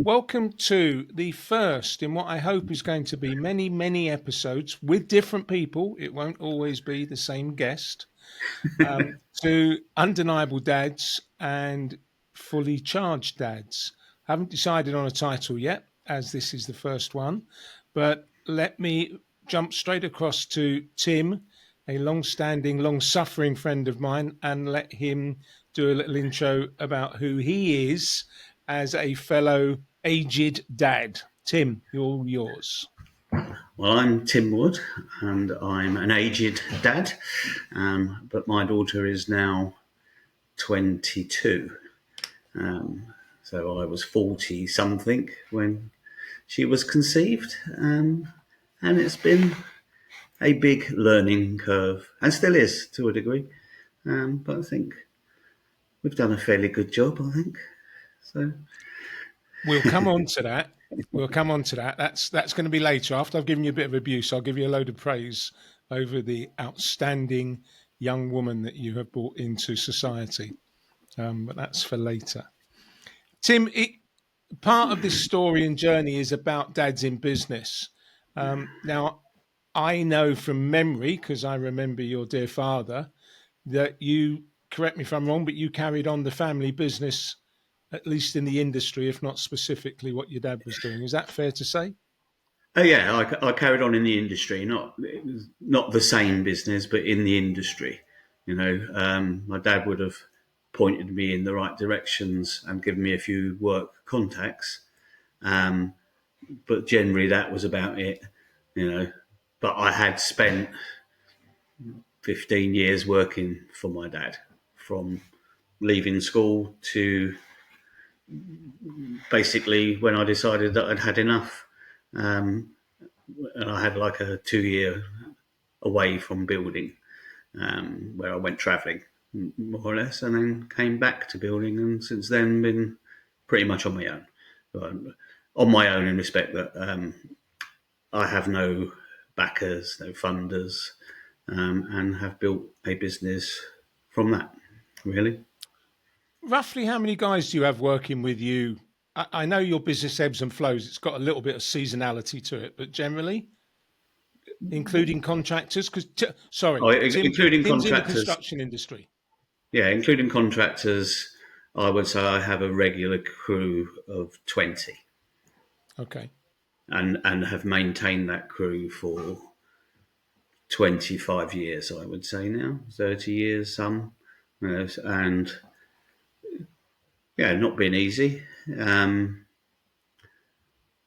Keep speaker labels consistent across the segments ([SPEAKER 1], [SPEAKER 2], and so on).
[SPEAKER 1] Welcome to the first in what I hope is going to be many, many episodes with different people. It won't always be the same guest. To Undeniable Dads and Fully Charged Dads. Haven't decided on a title yet, as this is the first one, but let me jump straight across to Tim, a long-standing, long-suffering friend of mine, and let him do a little intro about who he is as a fellow aged dad. Tim, you're all yours.
[SPEAKER 2] Well, I'm Tim Wood, and I'm an aged dad, but my daughter is now 22. So I was 40 something when she was conceived, and it's been a big learning curve, and still is to a degree. But I think we've done a fairly good job. I think so.
[SPEAKER 1] We'll come on to that. We'll come on to that. That's going to be later. After I've given you a bit of abuse, I'll give you a load of praise over the outstanding young woman that you have brought into society. But that's for later. Tim, part of this story and journey is about dads in business. Now, I know from memory, because I remember your dear father, that you, correct me if I'm wrong, but you carried on the family business, at least in the industry, if not specifically what your dad was doing. Is that fair to say?
[SPEAKER 2] Oh yeah, I carried on in the industry, not the same business, but in the industry. My dad would have pointed me in the right directions and given me a few work contacts, um, but generally that was about it. You know, but I had spent 15 years working for my dad, from leaving school to basically when I decided that I'd had enough. Um, and I had like a 2 year away from building, where I went travelling more or less, and then came back to building, and since then been pretty much on my own. On my own in respect that I have no backers, no funders, and have built a business from that. Really,
[SPEAKER 1] Roughly how many guys do you have working with you? I know your business ebbs and flows. It's got a little bit of seasonality to it, but generally, including contractors, because sorry,
[SPEAKER 2] including
[SPEAKER 1] Tim's in the
[SPEAKER 2] contractors.
[SPEAKER 1] construction industry.
[SPEAKER 2] Yeah, including contractors. I would say I have a regular crew of 20.
[SPEAKER 1] Okay.
[SPEAKER 2] And have maintained that crew for 25 years, I would say now, 30 years, some, and yeah, not been easy.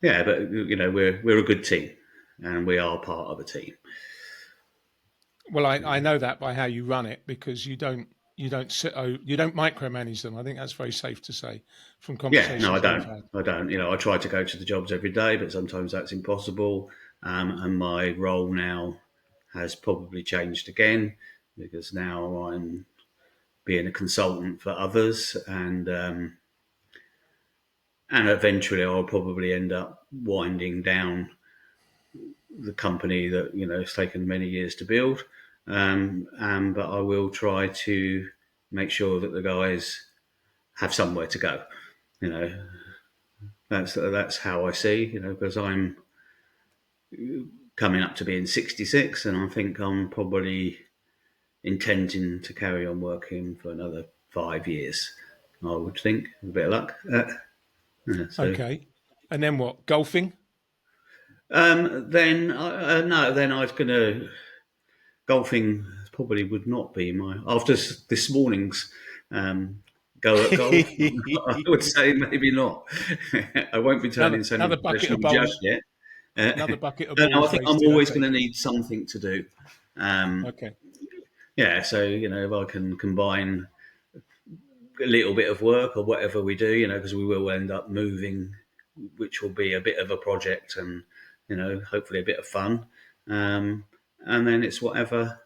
[SPEAKER 2] Yeah, but we're a good team, and we are part of a team.
[SPEAKER 1] Well, I know that by how you run it because you don't you don't micromanage them. I think that's very safe to say from
[SPEAKER 2] Yeah, no, I
[SPEAKER 1] conversations we've
[SPEAKER 2] don't.
[SPEAKER 1] had.
[SPEAKER 2] I don't. I try to go to the jobs every day, but sometimes that's impossible. And my role now has probably changed again because now I'm being a consultant for others, and eventually I'll probably end up winding down the company that it's taken many years to build. But I will try to make sure that the guys have somewhere to go. You know, that's how I see. Because I'm coming up to being 66, and I think I'm probably intending to carry on working for another 5 years. I would think, with a bit of luck. Yeah, so
[SPEAKER 1] Okay. And then what? Golfing?
[SPEAKER 2] then no, then I was going to golfing. Probably would not be my after this morning's um, go at golf. I would say maybe not. I won't be turning
[SPEAKER 1] Another bucket
[SPEAKER 2] semi-professional
[SPEAKER 1] of
[SPEAKER 2] just
[SPEAKER 1] balls.
[SPEAKER 2] yet.
[SPEAKER 1] Another bucket of
[SPEAKER 2] No, I
[SPEAKER 1] balls
[SPEAKER 2] think I'm
[SPEAKER 1] wasted. I
[SPEAKER 2] always going
[SPEAKER 1] take
[SPEAKER 2] to
[SPEAKER 1] it.
[SPEAKER 2] need something to do. Um,
[SPEAKER 1] Okay.
[SPEAKER 2] yeah, so if I can combine a little bit of work or whatever we do, because we will end up moving, which will be a bit of a project and hopefully a bit of fun. And then it's whatever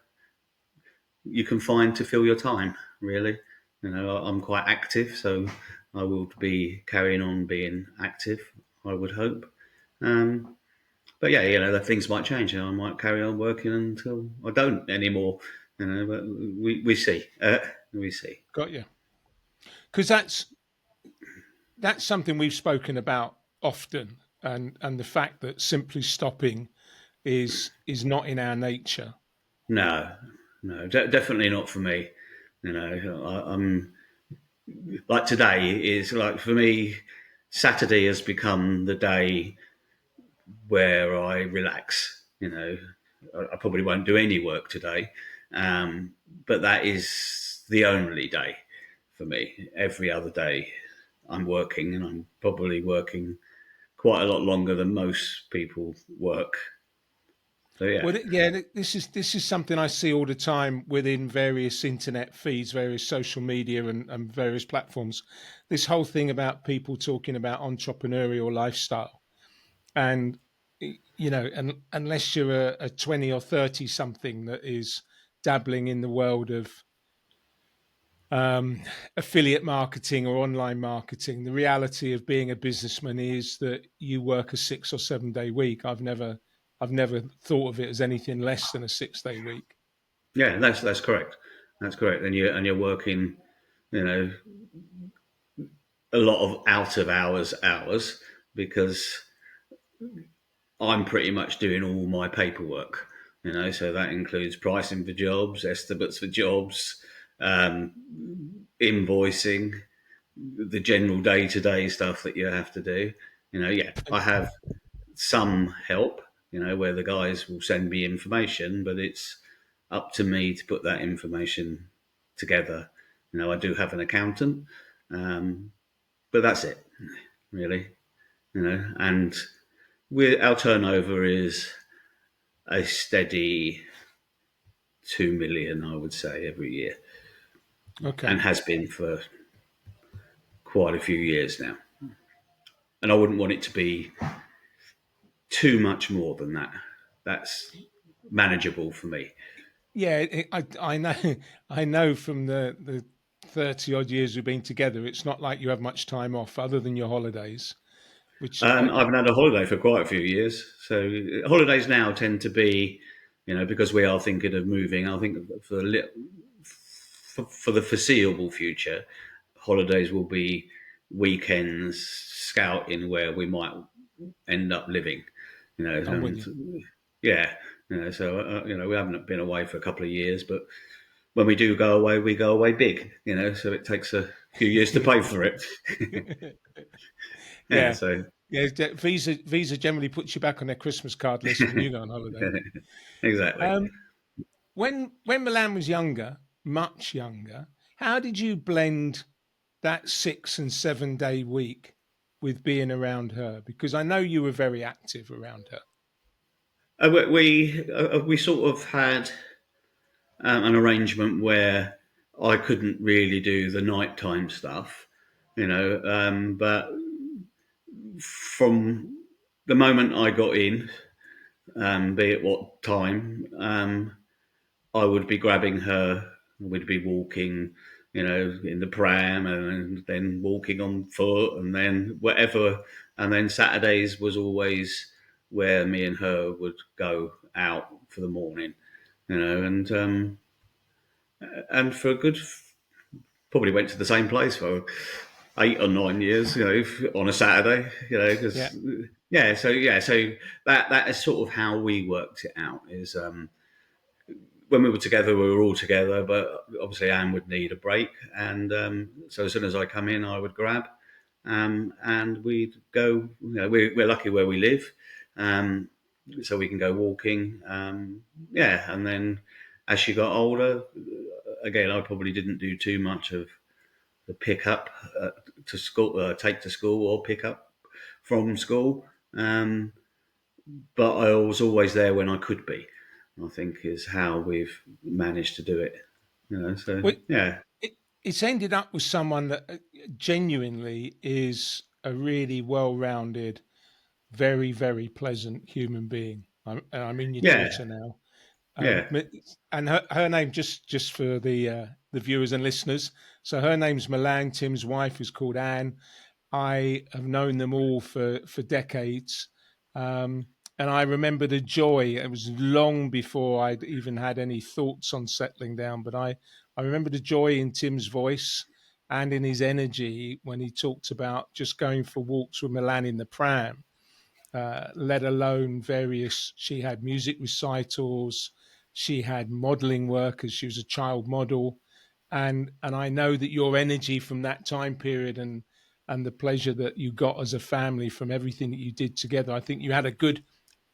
[SPEAKER 2] you can find to fill your time. Really, I'm quite active, so I will be carrying on being active. I would hope. Um, but yeah, the things might change. I might carry on working until I don't anymore. But we see. We see.
[SPEAKER 1] Got you. Because that's something we've spoken about often, and the fact that simply stopping is not in our nature.
[SPEAKER 2] No, no, definitely not for me. You know, I'm like today is like for me. Saturday has become the day where I relax. You know, I probably won't do any work today, but that is the only day for me. Every other day, I'm working, and I'm probably working quite a lot longer than most people work. So yeah,
[SPEAKER 1] Well, yeah, this is something I see all the time within various internet feeds, various social media, and various platforms. This whole thing about people talking about entrepreneurial lifestyle, and and unless you're a 20 or 30 something that is dabbling in the world of um, affiliate marketing or online marketing, the reality of being a businessman is that you work a 6 or 7 day week. I've never thought of it as anything less than a 6 day week.
[SPEAKER 2] yeah, that's correct. That's correct. And you're working, you know, a lot of out of hours because I'm pretty much doing all my paperwork. You know, so that includes pricing for jobs, estimates for jobs, um, invoicing, the general day to day stuff that you have to do. You know, yeah, I have some help, you know, where the guys will send me information, but it's up to me to put that information together. You know, I do have an accountant, um, but that's it, really. You know, and our turnover is a steady 2 million, I would say, every year, and
[SPEAKER 1] Okay.
[SPEAKER 2] has been for quite a few years now. And I wouldn't want it to be too much more than that. That's manageable for me.
[SPEAKER 1] Yeah, I know. I know from the 30 odd years we've been together, it's not like you have much time off other than your holidays, which
[SPEAKER 2] I haven't had a holiday for quite a few years. So holidays now tend to be, you know, because we are thinking of moving. I think for the foreseeable future, holidays will be weekends scouting where we might end up living. You know,
[SPEAKER 1] I'm with you.
[SPEAKER 2] and yeah, you know, so you know, we haven't been away for a couple of years, but when we do go away, we go away big. You know, so it takes a few years to pay for it. Yeah,
[SPEAKER 1] Yeah.
[SPEAKER 2] so
[SPEAKER 1] Yeah, Visa generally puts you back on their Christmas card list when you go on holiday.
[SPEAKER 2] exactly.
[SPEAKER 1] Um, when Milan was younger, much younger, how did you blend that 6 and 7 day week with being around her? Because I know you were very active around her.
[SPEAKER 2] We sort of had an arrangement where I couldn't really do the nighttime stuff, you know, but from the moment I got in, be it what time, I would be grabbing her. We'd be walking, you know, in the pram, and then walking on foot, and then whatever. And then Saturdays was always where me and her would go out for the morning, you know, and for a good, probably went to the same place for 8 or 9 years, you know, on a Saturday, you know,
[SPEAKER 1] Yeah.
[SPEAKER 2] because so that is sort of how we worked it out. Is when we were together, we were all together, but obviously Anne would need a break, and so as soon as I come in, I would grab, and we'd go. You know, we're lucky where we live, um, so we can go walking. Yeah, and then as she got older, again, I probably didn't do too much of the pick up to school, take to school, or pick up from school. Um, but I was always there when I could be. I think is how we've managed to do it. You know, so
[SPEAKER 1] Well,
[SPEAKER 2] yeah,
[SPEAKER 1] it's ended up with someone that genuinely is a really well-rounded, very, very pleasant human being. I'm in your
[SPEAKER 2] yeah,
[SPEAKER 1] daughter now.
[SPEAKER 2] yeah.
[SPEAKER 1] And her name, just for the viewers and listeners. So her name's Milan. Tim's wife is called Anne. I have known them all for decades, and I remember the joy. It was long before I'd even had any thoughts on settling down, but I remember the joy in Tim's voice and in his energy when he talked about just going for walks with Milan in the pram, let alone various. She had music recitals, she had modeling work as she was a child model, and I know that your energy from that time period and the pleasure that you got as a family from everything that you did together. I think you had a good,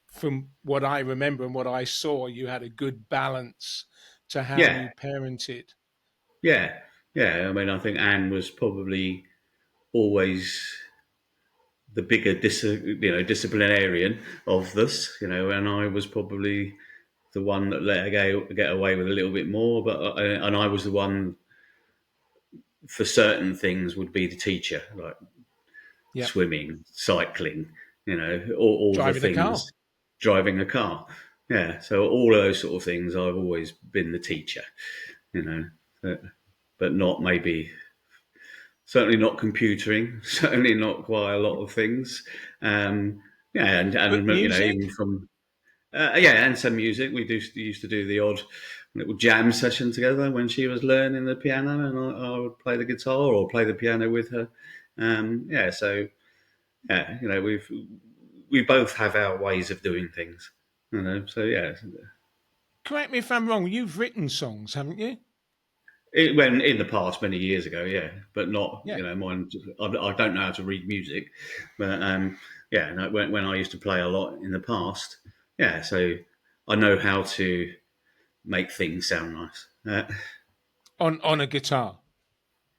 [SPEAKER 1] from what I remember and what I saw, you had a good balance to how
[SPEAKER 2] Yeah,
[SPEAKER 1] you parented.
[SPEAKER 2] yeah, yeah. I mean, I think Anne was probably always the bigger, disciplinarian of this, and I was probably the one that let her get away with a little bit more. And I was the one for certain things would be the teacher, like
[SPEAKER 1] Yeah,
[SPEAKER 2] swimming, cycling, all the
[SPEAKER 1] driving a car.
[SPEAKER 2] things, driving a car. Yeah, so all those sort of things, I've always been the teacher, you know, but, but not maybe, certainly not computering, certainly not quite a lot of things. Yeah,
[SPEAKER 1] But
[SPEAKER 2] and
[SPEAKER 1] music.
[SPEAKER 2] even from yeah, and some music. We used to do the odd little jam session together when she was learning the piano, and I would play the guitar or play the piano with her. Yeah, so yeah, we both have our ways of doing things, So yeah,
[SPEAKER 1] Correct me if I'm wrong. You've written songs, haven't you?
[SPEAKER 2] when in the past many years ago, yeah, but not
[SPEAKER 1] Yeah.
[SPEAKER 2] mine. I don't know how to read music, but yeah, no, when I used to play a lot in the past, yeah, so I know how to make things sound nice.
[SPEAKER 1] On a guitar.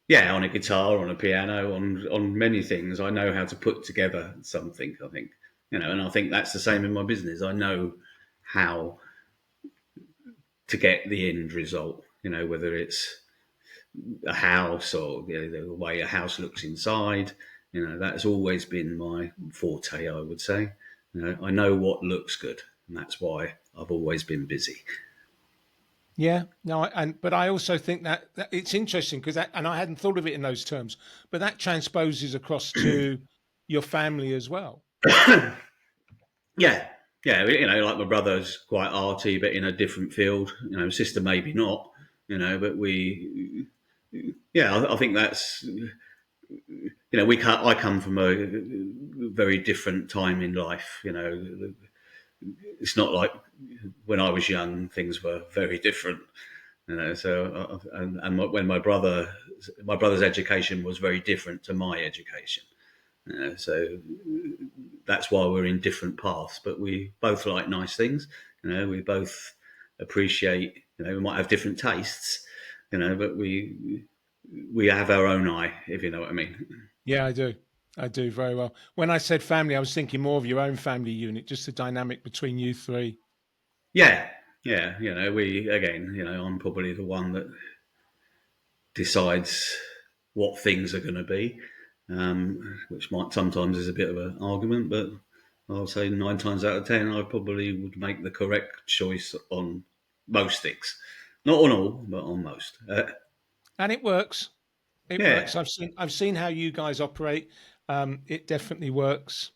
[SPEAKER 2] Yeah, on a guitar, on a piano, on many things, I know how to put together something. I think and I think that's the same in my business. I know how to get the end result. Whether it's a house or the way a house looks inside. That's always been my forte. I would say. I know what looks good, and that's why I've always been busy.
[SPEAKER 1] Yeah, no, but I also think that it's interesting because and I hadn't thought of it in those terms, but that transposes across to your family as well.
[SPEAKER 2] Yeah, yeah. Like my brother's quite arty, but in a different field. Sister maybe not. But we. Yeah, I think that's. I come from a very different time in life. It's not like when I was young; things were very different. So when my brother's education was very different to my education. So that's why we're in different paths, but we both like nice things. We both appreciate. We might have different tastes. But we have our own eye, if you know what I mean.
[SPEAKER 1] Yeah, I do. I do very well. When I said family, I was thinking more of your own family unit, just the dynamic between you three.
[SPEAKER 2] Yeah, yeah. We again. I'm probably the one that decides what things are going to be, which might sometimes is a bit of an argument, but I'll say 9 times out of 10, I probably would make the correct choice on most things. Not on all, but on most.
[SPEAKER 1] And it works. It
[SPEAKER 2] Yeah,
[SPEAKER 1] works. I've seen how you guys operate. It definitely works.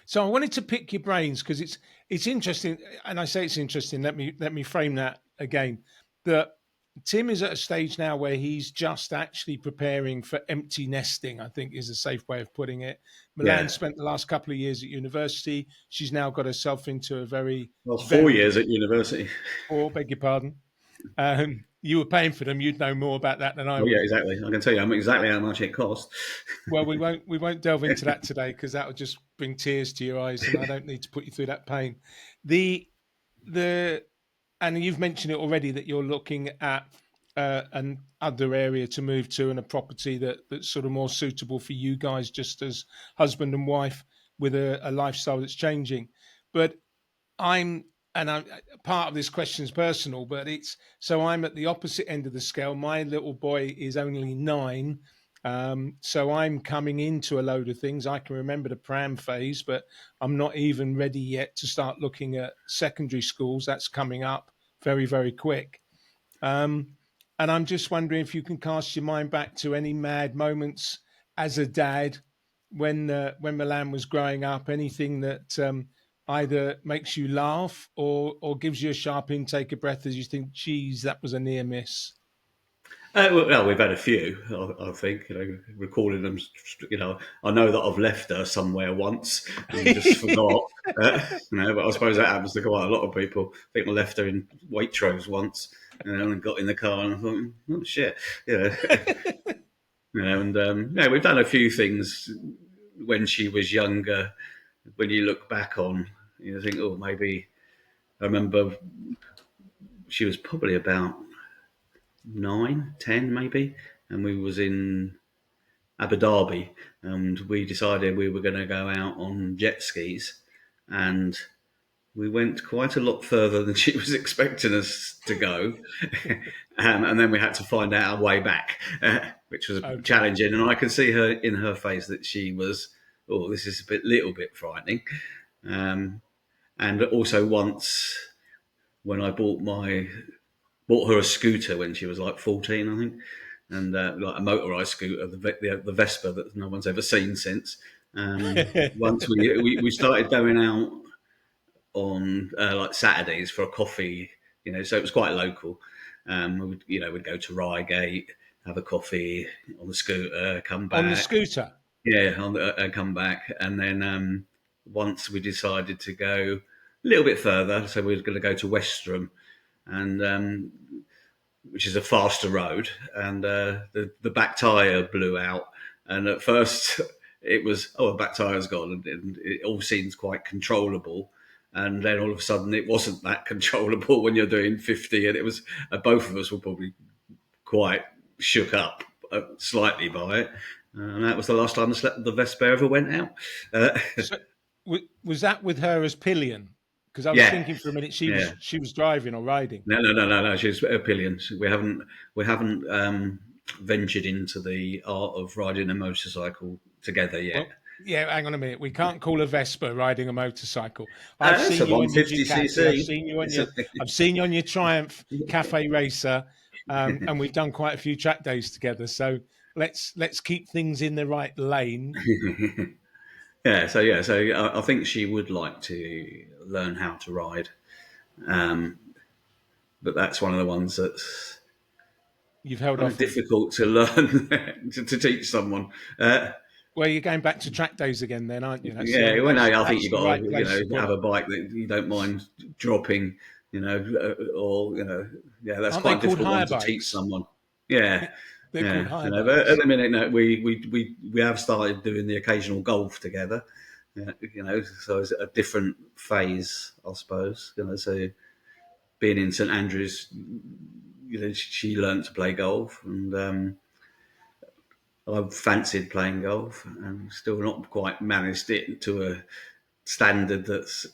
[SPEAKER 1] So I wanted to pick your brains because it's interesting, and I say it's interesting. Let me frame that again. That Tim is at a stage now where he's just actually preparing for empty nesting. I think is a safe way of putting it. Milan
[SPEAKER 2] yeah.
[SPEAKER 1] spent the last couple of years at university. She's now got herself into a very,
[SPEAKER 2] Well, four
[SPEAKER 1] very,
[SPEAKER 2] years at university.
[SPEAKER 1] or beg your pardon. You were paying for them. You'd know more about that than I
[SPEAKER 2] Oh, yeah,
[SPEAKER 1] would.
[SPEAKER 2] exactly. I can tell you exactly how much it cost.
[SPEAKER 1] Well, we won't delve into that today because that will just bring tears to your eyes, and I don't need to put you through that pain. The the and you've mentioned it already that you're looking at an other area to move to and a property that's sort of more suitable for you guys, just as husband and wife with a lifestyle that's changing. But I'm and I'm part of this question is personal, but it's so I'm at the opposite end of the scale. My little boy is only 9, so I'm coming into a load of things. I can remember the pram phase, but I'm not even ready yet to start looking at secondary schools. That's coming up very, very quick. Um, and I'm just wondering if you can cast your mind back to any mad moments as a dad when Milan was growing up. Anything that either makes you laugh or gives you a sharp intake of breath as you think, "Geez, that was a near miss."
[SPEAKER 2] Well, we've had a few, I think, recalling them. I know that I've left her somewhere once and just forgot. But I suppose that happens to quite a lot of people. I think I left her in Waitrose once, and got in the car and I thought, oh shit, you know, and we've done a few things when she was younger. When you look back on, you think, oh, maybe I remember she was probably about 9, 10, maybe, and we was in Abu Dhabi, and we decided we were going to go out on jet skis, and we went quite a lot further than she was expecting us to go, and then we had to find out our way back, which was
[SPEAKER 1] Okay.
[SPEAKER 2] challenging. And I could see her in her face that she was, oh, this is little bit frightening. And also once when I bought her a scooter when she was like 14, I think, and like a motorised scooter, the Vespa that no one's ever seen since. Once we started going out on like Saturdays for a coffee, so it was quite local. We'd go to Reigate, have a coffee on the scooter, come
[SPEAKER 1] On the
[SPEAKER 2] back,
[SPEAKER 1] scooter.
[SPEAKER 2] yeah, come back, and then once we decided to go a little bit further, so we were going to go to Westerham, and which is a faster road, and the back tyre blew out. And at first, it was, oh, the back tyre's gone, and it all seems quite controllable. And then all of a sudden, it wasn't that controllable when you're doing 50, and it was both of us were probably quite shook up slightly by it. And that was the last time the Vespa ever went out.
[SPEAKER 1] So, was that with her as pillion? Because I was
[SPEAKER 2] Yeah,
[SPEAKER 1] thinking for a minute
[SPEAKER 2] yeah.
[SPEAKER 1] she was driving or riding.
[SPEAKER 2] No. She's a pillion. We haven't ventured into the art of riding a motorcycle together yet.
[SPEAKER 1] Well, yeah, hang on a minute. We can't call a Vespa riding a motorcycle. I've
[SPEAKER 2] It's a
[SPEAKER 1] seen you on your
[SPEAKER 2] 150
[SPEAKER 1] Ducati.
[SPEAKER 2] cc.
[SPEAKER 1] I've seen you on your Triumph Cafe Racer, and we've done quite a few track days together. So let's keep things in the right lane.
[SPEAKER 2] So I think she would like to learn how to ride, um, but that's one of the ones that's
[SPEAKER 1] You've held
[SPEAKER 2] kind of
[SPEAKER 1] off on.
[SPEAKER 2] difficult to learn to teach someone.
[SPEAKER 1] Well, you're going back to track days again, then, aren't you?
[SPEAKER 2] Yeah, well, no, I think
[SPEAKER 1] That's
[SPEAKER 2] you've
[SPEAKER 1] the
[SPEAKER 2] got
[SPEAKER 1] right
[SPEAKER 2] to,
[SPEAKER 1] place to put
[SPEAKER 2] have
[SPEAKER 1] it.
[SPEAKER 2] a bike that you don't mind dropping, or yeah, that's
[SPEAKER 1] Aren't they
[SPEAKER 2] quite a
[SPEAKER 1] called
[SPEAKER 2] difficult one
[SPEAKER 1] hire
[SPEAKER 2] to teach
[SPEAKER 1] bikes?
[SPEAKER 2] someone. Yeah,
[SPEAKER 1] They're called
[SPEAKER 2] yeah,
[SPEAKER 1] hire
[SPEAKER 2] but at
[SPEAKER 1] bikes.
[SPEAKER 2] the minute, no, we have started doing the occasional golf together. Yeah, so it's a different phase, I suppose. So being in St Andrews, she learned to play golf, and I've fancied playing golf, and still not quite managed it to a standard that's,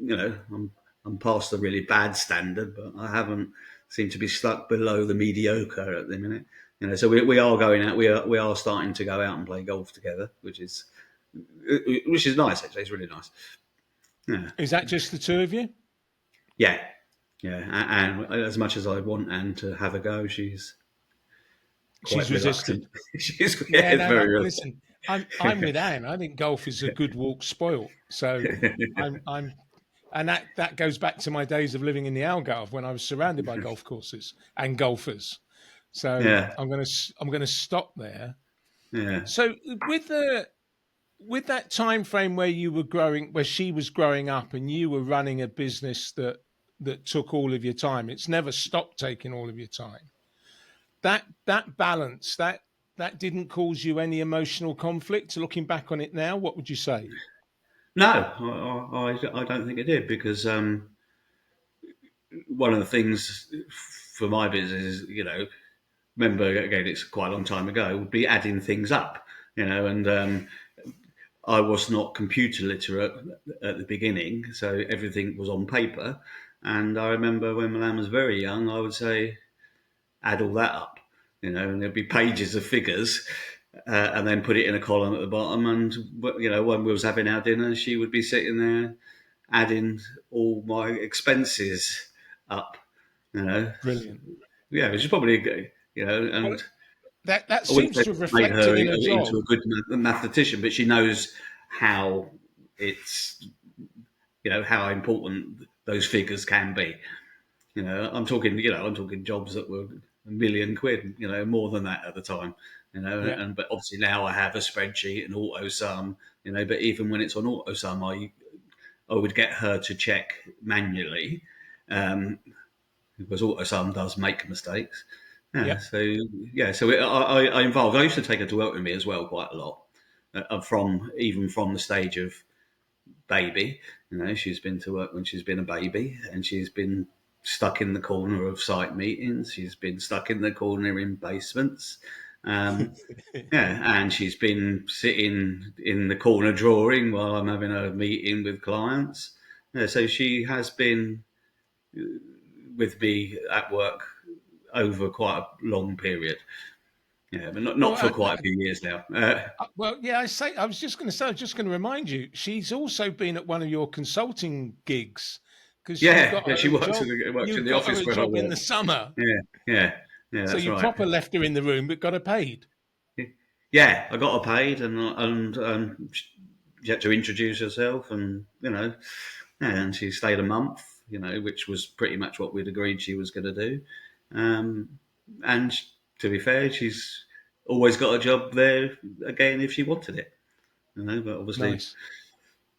[SPEAKER 2] I'm past the really bad standard, but I haven't seemed to be stuck below the mediocre at the minute. So we are going out. We are starting to go out and play golf together, which is nice. Actually, it's really nice. Yeah,
[SPEAKER 1] Is that just the two of you?
[SPEAKER 2] yeah, yeah. And as much as I want Anne to have a go, she's quite
[SPEAKER 1] She's resisted.
[SPEAKER 2] reluctant. She's
[SPEAKER 1] Yeah,
[SPEAKER 2] it's
[SPEAKER 1] no, no.
[SPEAKER 2] very reluctant.
[SPEAKER 1] Listen, I'm with Anne. I think golf is a good walk spoilt. So I'm and that goes back to my days of living in the Algarve when I was surrounded by golf courses and golfers. So
[SPEAKER 2] Yeah,
[SPEAKER 1] I'm gonna stop there.
[SPEAKER 2] yeah.
[SPEAKER 1] So with that time frame where you were growing, where she was growing up, and you were running a business that took all of your time, it's never stopped taking all of your time. That balance that didn't cause you any emotional conflict. Looking back on it now, what would you say?
[SPEAKER 2] No, I don't think it did, because one of the things for my business is, remember again, it's quite a long time ago, would be adding things up, and I was not computer literate at the beginning, so everything was on paper. And I remember when Milan was very young, I would say, add all that up, and there'd be pages of figures, and then put it in a column at the bottom. And when we was having our dinner, she would be sitting there adding all my expenses up. You know,
[SPEAKER 1] Brilliant.
[SPEAKER 2] yeah, which is probably
[SPEAKER 1] Well,
[SPEAKER 2] and
[SPEAKER 1] that
[SPEAKER 2] I wouldn't
[SPEAKER 1] seems
[SPEAKER 2] say
[SPEAKER 1] to have
[SPEAKER 2] made her
[SPEAKER 1] reflected in a
[SPEAKER 2] into
[SPEAKER 1] job.
[SPEAKER 2] a good mathematician, but she knows how it's how important those figures can be. I'm talking jobs that were £1,000,000, more than that at the time,
[SPEAKER 1] Yeah.
[SPEAKER 2] but obviously now I have a spreadsheet and AutoSum, but even when it's on AutoSum, I would get her to check manually, because AutoSum does make mistakes.
[SPEAKER 1] Yeah.
[SPEAKER 2] I involved. I used to take her to work with me as well quite a lot, from the stage of baby. She's been to work when she's been a baby, and she's been stuck in the corner of site meetings. She's been stuck in the corner in basements. And she's been sitting in the corner drawing while I'm having a meeting with clients. So she has been with me at work over quite a long period. Yeah, but not
[SPEAKER 1] Well,
[SPEAKER 2] for quite a few years now.
[SPEAKER 1] yeah. I was just going to say. I was just going to remind you. She's also been at one of your consulting gigs because you
[SPEAKER 2] Yeah,
[SPEAKER 1] got
[SPEAKER 2] yeah,
[SPEAKER 1] her
[SPEAKER 2] she
[SPEAKER 1] a
[SPEAKER 2] works
[SPEAKER 1] job.
[SPEAKER 2] in
[SPEAKER 1] You
[SPEAKER 2] the
[SPEAKER 1] got her
[SPEAKER 2] office
[SPEAKER 1] a
[SPEAKER 2] where I
[SPEAKER 1] job in
[SPEAKER 2] work.
[SPEAKER 1] the summer,
[SPEAKER 2] Yeah, yeah, yeah,
[SPEAKER 1] so
[SPEAKER 2] that's
[SPEAKER 1] you
[SPEAKER 2] right.
[SPEAKER 1] proper left her in the room, but got her paid.
[SPEAKER 2] Yeah, I got her paid, and she had to introduce herself, and she stayed a month, which was pretty much what we'd agreed she was going to do. And to be fair, she's always got a job there again if she wanted it, but obviously
[SPEAKER 1] Nice.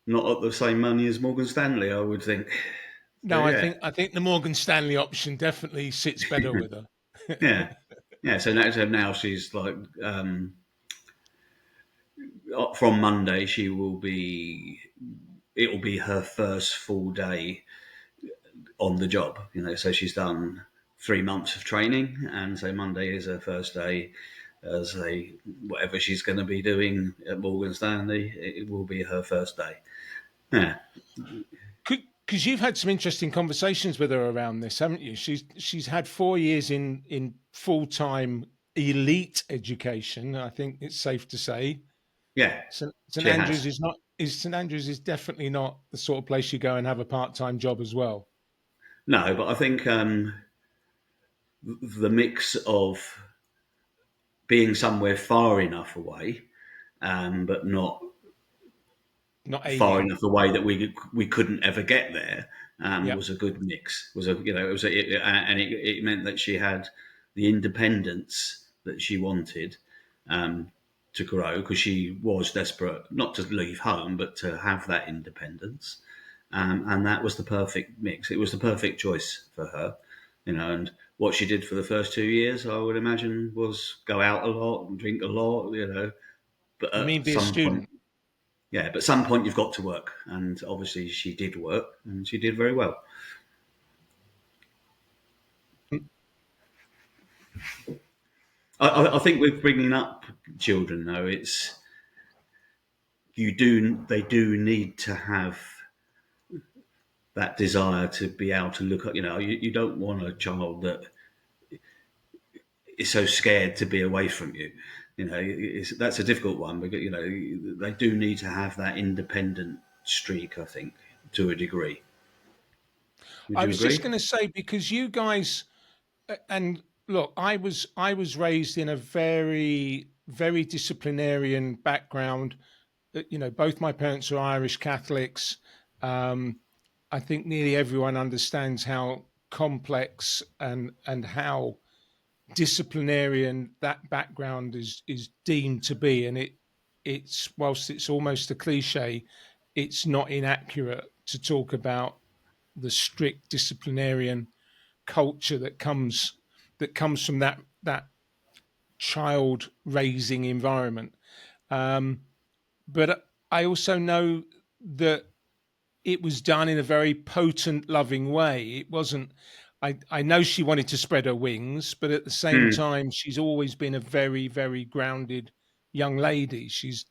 [SPEAKER 2] not at the same money as Morgan Stanley, I would think. So
[SPEAKER 1] No,
[SPEAKER 2] yeah,
[SPEAKER 1] I think the Morgan Stanley option definitely sits better with her.
[SPEAKER 2] yeah, yeah. So now she's like, from Monday she will be. It will be her first full day on the job. So she's done 3 months of training, and so Monday is her first day as a whatever she's going to be doing at Morgan Stanley. It will be her first day. Yeah,
[SPEAKER 1] Because you've had some interesting conversations with her around this, haven't you? She's had 4 years in full time elite education. I think it's safe to say
[SPEAKER 2] yeah,
[SPEAKER 1] St
[SPEAKER 2] she
[SPEAKER 1] Andrews
[SPEAKER 2] has.
[SPEAKER 1] is not is St Andrews is definitely not the sort of place you go and have a part time job as well.
[SPEAKER 2] No, but I think the mix of being somewhere far enough away, but not
[SPEAKER 1] Not
[SPEAKER 2] far
[SPEAKER 1] alien.
[SPEAKER 2] enough away that we couldn't ever get there,
[SPEAKER 1] Yeah.
[SPEAKER 2] was a good mix. Was a you know it was and it meant that she had the independence that she wanted, to grow, because she was desperate not to leave home but to have that independence, and that was the perfect mix. It was the perfect choice for her, and what she did for the first 2 years, I would imagine, was go out a lot and drink a lot, but
[SPEAKER 1] You
[SPEAKER 2] at
[SPEAKER 1] mean be a
[SPEAKER 2] some point,
[SPEAKER 1] student?
[SPEAKER 2] yeah, but at some point you've got to work, and obviously she did work, and she did very well. I think with bringing up children, though, they do need to have that desire to be able to look at, you don't want a child that is so scared to be away from you. That's a difficult one, because they do need to have that independent streak, I think, to a degree. Would
[SPEAKER 1] I
[SPEAKER 2] you
[SPEAKER 1] was just
[SPEAKER 2] agree?
[SPEAKER 1] going to say because you guys and look, I was raised in a very disciplinarian background. Both my parents are Irish Catholics. Um, I think nearly everyone understands how complex and how disciplinarian that background is deemed to be, and it's whilst it's almost a cliche, it's not inaccurate to talk about the strict disciplinarian culture that comes from that child raising environment. Um, but I also know that it was done in a very potent, loving way. It wasn't. I know she wanted to spread her wings, but at the same
[SPEAKER 2] Hmm.
[SPEAKER 1] time, she's always been a very grounded young lady. She's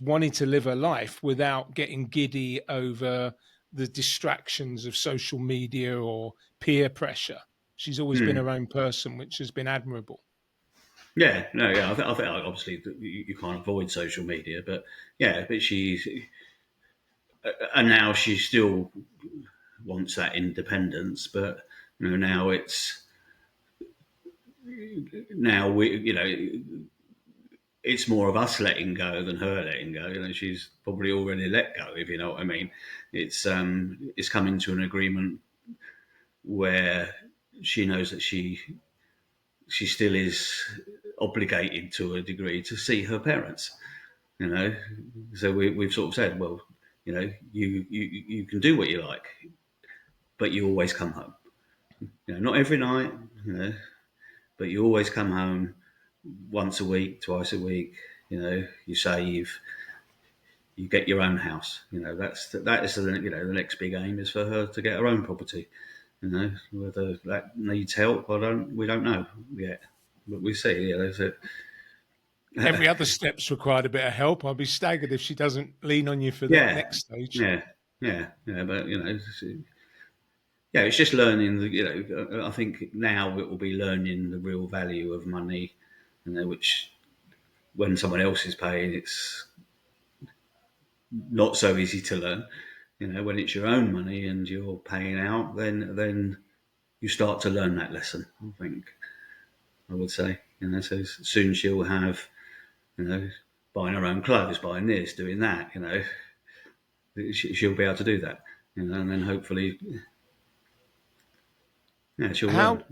[SPEAKER 1] wanted to live her life without getting giddy over the distractions of social media or peer pressure. She's always been
[SPEAKER 2] Hmm.
[SPEAKER 1] her own person, which has been admirable.
[SPEAKER 2] Yeah, no, yeah. I think obviously you can't avoid social media, but yeah, but and now she still wants that independence, but now it's more of us letting go than her letting go. She's probably already let go, if you know what I mean. It's coming to an agreement where she knows that she she still is obligated to a degree to see her parents. You know, so we've sort of said, well, you know, you can do what you like, but you always come home. You know, not every night, you know, but you always come home once a week, twice a week. You know, you save, you get your own house. You know, that is the, you know, the next big aim is for her to get her own property. You know, whether that needs help, we don't know yet, but we see. Yeah, there's a
[SPEAKER 1] Every other step's required a bit of help. I'll be staggered if she doesn't lean on you for that
[SPEAKER 2] yeah,
[SPEAKER 1] next stage.
[SPEAKER 2] yeah. But you know, yeah, it's just learning. You know, I think now it will be learning the real value of money. You know, which when someone else is paying, it's not so easy to learn. You know, when it's your own money and you're paying out, then you start to learn that lesson. I think I would say. You know, so soon she'll have, you know, buying her own clothes, buying this, doing that. You know, she'll be able to do that. You know, and then hopefully, yeah, she'll learn.
[SPEAKER 1] How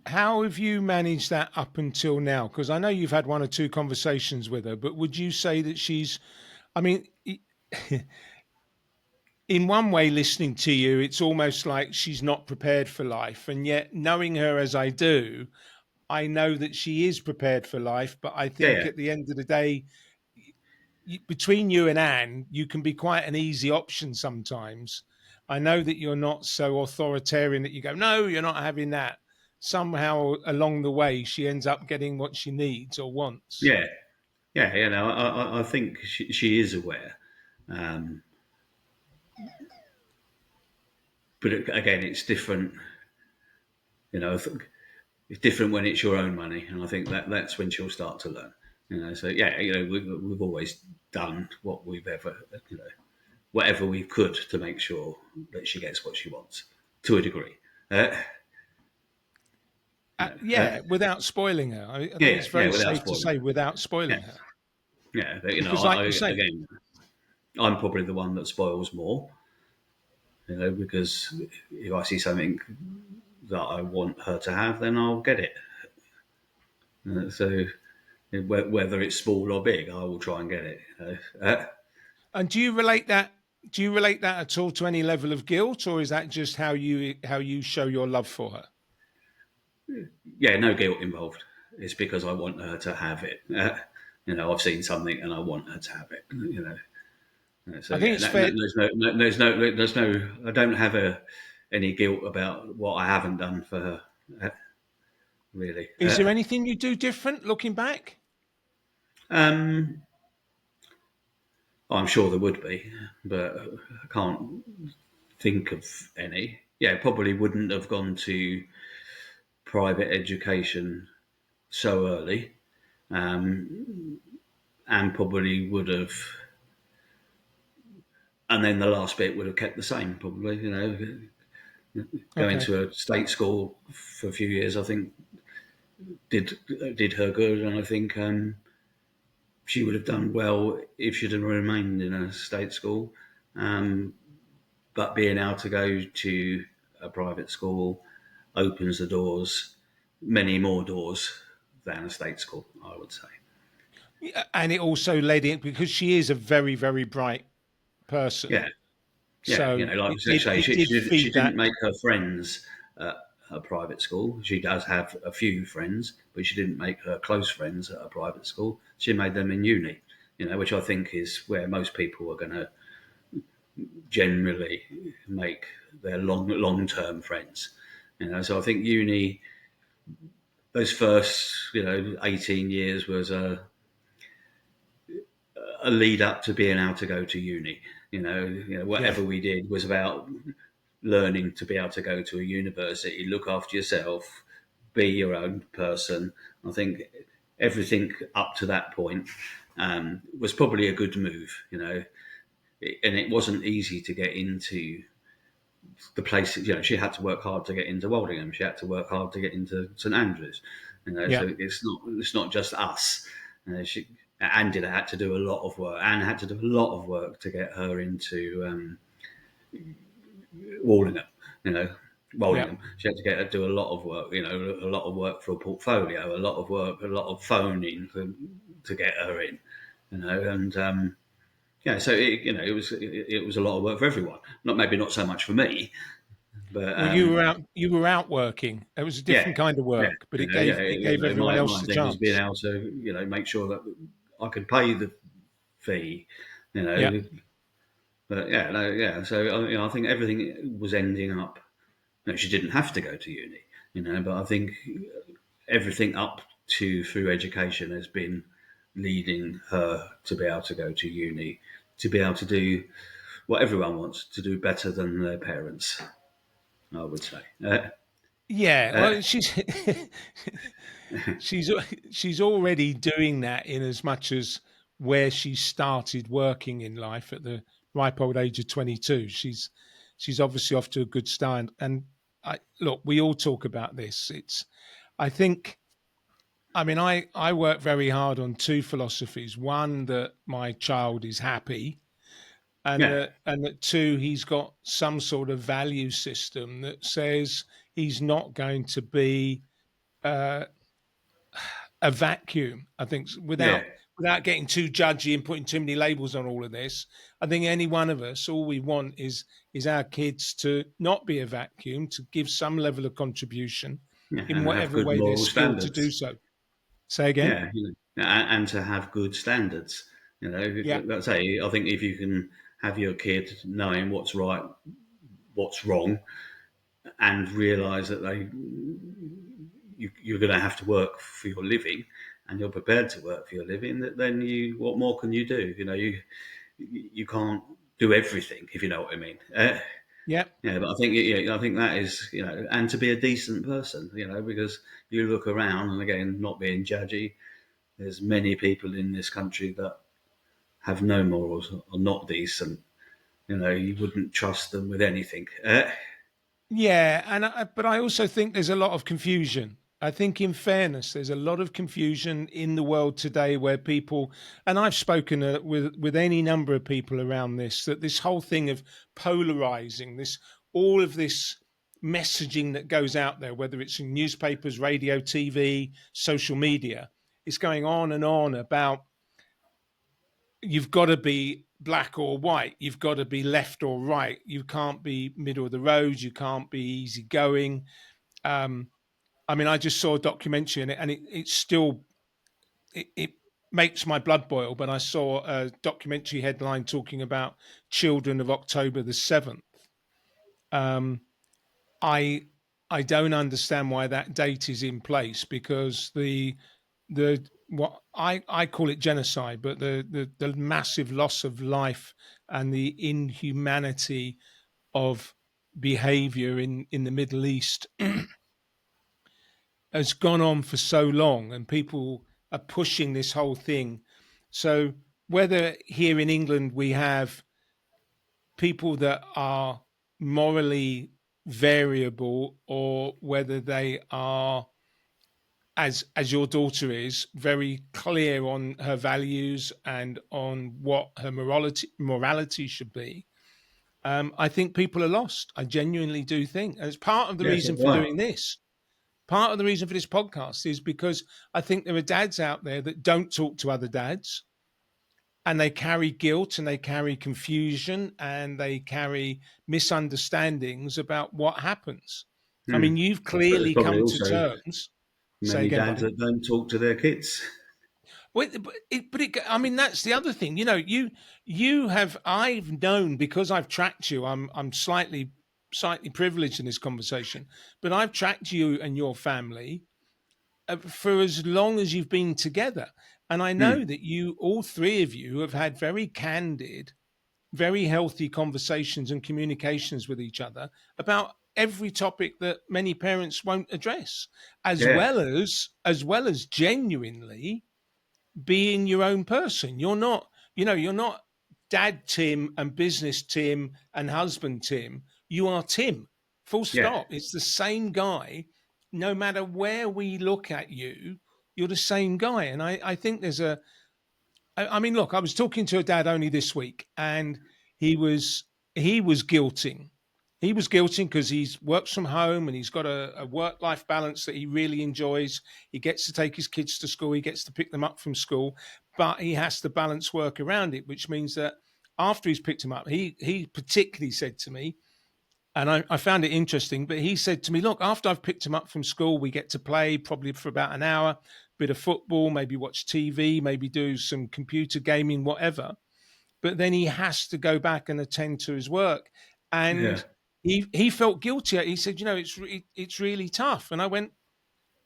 [SPEAKER 1] how have you managed that up until now? Because I know you've had one or two conversations with her, but would you say that she's? I mean, in one way, listening to you, it's almost like she's not prepared for life, and yet knowing her as I do, I know that she is prepared for life. But I
[SPEAKER 2] Yeah,
[SPEAKER 1] think
[SPEAKER 2] yeah,
[SPEAKER 1] at the end of the day, between you and Anne, you can be quite an easy option sometimes. I know that you're not so authoritarian that you go, no, you're not having that. Somehow along the way, she ends up getting what she needs or wants.
[SPEAKER 2] yeah, yeah. You know, I think she is aware. Um, but again, it's different. You know, it's different when it's your own money, and I think that's when she'll start to learn. You know, so yeah, you know, we've always done what we've ever, you know, whatever we could to make sure that she gets what she wants to a degree. Uh, you know,
[SPEAKER 1] Yeah, without spoiling her. I think
[SPEAKER 2] yeah,
[SPEAKER 1] it's
[SPEAKER 2] yeah,
[SPEAKER 1] very
[SPEAKER 2] without
[SPEAKER 1] safe to
[SPEAKER 2] spoiling.
[SPEAKER 1] say without
[SPEAKER 2] Yeah,
[SPEAKER 1] spoiling her.
[SPEAKER 2] yeah, but you know,
[SPEAKER 1] Because, like you say,
[SPEAKER 2] again, I'm probably the one that spoils more. You know, because if I see something that I want her to have, then I'll get it. So whether it's small or big, I will try and get it. You know?
[SPEAKER 1] and do you relate that? Do you relate that at all to any level of guilt, or is that just how you show your love for her?
[SPEAKER 2] Yeah, no guilt involved. It's because I want her to have it. You know, I've seen something and I want her to have it. You know, so
[SPEAKER 1] I think
[SPEAKER 2] yeah,
[SPEAKER 1] it's fair.
[SPEAKER 2] there's no. I don't have any guilt about what I haven't done for her. Really.
[SPEAKER 1] Is there anything you do different looking back?
[SPEAKER 2] Um, I'm sure there would be, but I can't think of any. Yeah, probably wouldn't have gone to private education so early, and probably would have. And then the last bit would have kept the same, probably. You know, going
[SPEAKER 1] Okay.
[SPEAKER 2] to a state school for a few years, I think did her good, and I think she would have done well if she'd have remained in a state school. Um, but being able to go to a private school opens the doors, many more doors than a state school, I would say.
[SPEAKER 1] Yeah, and it also led in because she is a very, very bright person.
[SPEAKER 2] Yeah, yeah. You
[SPEAKER 1] So
[SPEAKER 2] know, like
[SPEAKER 1] it
[SPEAKER 2] I
[SPEAKER 1] did
[SPEAKER 2] say,
[SPEAKER 1] it did
[SPEAKER 2] she
[SPEAKER 1] feed
[SPEAKER 2] didn't
[SPEAKER 1] that.
[SPEAKER 2] make her friends at a private school. She does have a few friends, but she didn't make her close friends at a private school. She made them in uni. You know, which I think is where most people are going to generally make their long term friends. You know, so I think uni, those first 18 years was a lead up to being able to go to uni.
[SPEAKER 1] Yeah.
[SPEAKER 2] Whatever we did was about learning to be able to go to a university, look after yourself, be your own person. I think everything up to that point was probably a good move. And it wasn't easy to get into the places. She had to work hard to get into Woldingham. She had to work hard to get into St Andrews.
[SPEAKER 1] Yeah.
[SPEAKER 2] So it's not just us. Anne had to do a lot of work. Anne had to do a lot of work to get her into Woldingham. You know,
[SPEAKER 1] Yeah.
[SPEAKER 2] She had to get her to do a lot of work, a lot of work for a portfolio, a lot of work, a lot of phoning to get her in, and so it was a lot of work for everyone. Maybe not so much for me, but
[SPEAKER 1] Well, you were out working. It was a
[SPEAKER 2] yeah,
[SPEAKER 1] different kind of
[SPEAKER 2] yeah,
[SPEAKER 1] work, but it gave everyone else
[SPEAKER 2] my
[SPEAKER 1] the
[SPEAKER 2] thing was being
[SPEAKER 1] chance.
[SPEAKER 2] able to make sure that I could pay the fee, you
[SPEAKER 1] Yeah.
[SPEAKER 2] know. But yeah, no, yeah. So I think everything was ending up. She didn't have to go to uni, but I think everything up to through education has been leading her to be able to go to uni, to be able to do what everyone wants to do better than their parents. I would say.
[SPEAKER 1] Yeah,
[SPEAKER 2] Uh,
[SPEAKER 1] well, she's she's already doing that in as much as where she started working in life at the ripe old age of 22. She's obviously off to a good start. And look, we all talk about this. I think, I mean, I work very hard on two philosophies. One, that my child is happy,
[SPEAKER 2] yeah,
[SPEAKER 1] and that two, he's got some sort of value system that says he's not going to be uh, a vacuum. I think
[SPEAKER 2] yeah,
[SPEAKER 1] without getting too judgy and putting too many labels on all of this, I think any one of us, all we want is our kids to not be a vacuum, to give some level of contribution
[SPEAKER 2] yeah,
[SPEAKER 1] in
[SPEAKER 2] and have
[SPEAKER 1] whatever
[SPEAKER 2] good
[SPEAKER 1] way they're
[SPEAKER 2] moral
[SPEAKER 1] skilled to do
[SPEAKER 2] standards.
[SPEAKER 1] so. Say again?
[SPEAKER 2] Yeah, and to have good standards.
[SPEAKER 1] Yeah,
[SPEAKER 2] Let's say I think if you can have your kid knowing what's right, what's wrong, and realise that you're going to have to work for your living, and you're prepared to work for your living, then what more can you do? You can't do everything, if you know what I mean.
[SPEAKER 1] yeah,
[SPEAKER 2] Yeah, but I think that is, and to be a decent person, because you look around, and again, not being judgy, there's many people in this country that have no morals, or not decent. You wouldn't trust them with anything.
[SPEAKER 1] yeah. But I also think there's a lot of confusion. I think, in fairness, there's a lot of confusion in the world today where people, and I've spoken with any number of people around this, that this whole thing of polarizing, all of this messaging that goes out there, whether it's in newspapers, radio, TV, social media, it's going on about you've got to be black or white. You've got to be left or right. You can't be middle of the road. You can't be easygoing. Um, I mean, I just saw a documentary and it's still it makes my blood boil. But I saw a documentary headline talking about children of October the 7th. Um, I I don't understand why that date is in place because the what I call it genocide, but the massive loss of life and the inhumanity of behavior in the Middle East has gone on for so long, and people are pushing this whole thing. So whether here in England we have people that are morally variable, or whether they are, as your daughter is, very clear on her values and on what her morality should be, I think people are lost. I genuinely do think, and it's part of the
[SPEAKER 2] Yeah,
[SPEAKER 1] reason for
[SPEAKER 2] right.
[SPEAKER 1] doing this. Part of the reason for this podcast is because I think there are dads out there that don't talk to other dads, and they carry guilt and they carry confusion and they carry misunderstandings about what happens. I
[SPEAKER 2] Hmm.
[SPEAKER 1] mean, you've
[SPEAKER 2] But there's
[SPEAKER 1] clearly
[SPEAKER 2] probably
[SPEAKER 1] come to
[SPEAKER 2] also
[SPEAKER 1] terms. Say
[SPEAKER 2] many
[SPEAKER 1] again,
[SPEAKER 2] dads
[SPEAKER 1] buddy.
[SPEAKER 2] that don't talk to their kids.
[SPEAKER 1] Well, I mean, that's the other thing. You have. I've known, because I've tracked you. I'm slightly privileged in this conversation, but I've tracked you and your family for as long as you've been together, and I
[SPEAKER 2] Hmm.
[SPEAKER 1] know that all three of you, have had very candid, very healthy conversations and communications with each other about every topic that many parents won't address,
[SPEAKER 2] Yeah,
[SPEAKER 1] as well as genuinely being your own person. You're not dad Tim and business Tim and husband Tim. You are Tim. Full
[SPEAKER 2] yeah,
[SPEAKER 1] stop. It's the same guy. No matter where we look at you, you're the same guy. And I think I mean, look, I was talking to a dad only this week, and he was he was guilting He was guilty because he's works from home and he's got a work-life balance that he really enjoys. He gets to take his kids to school. He gets to pick them up from school, but he has to balance work around it, which means that after he's picked him up, he particularly said to me, and I found it interesting, but he said to me, look, after I've picked him up from school, we get to play probably for about an hour, bit of football, maybe watch TV, maybe do some computer gaming, whatever. But then he has to go back and attend to his work.
[SPEAKER 2] Yeah.
[SPEAKER 1] And he felt guilty. He said, it's really tough. And I went,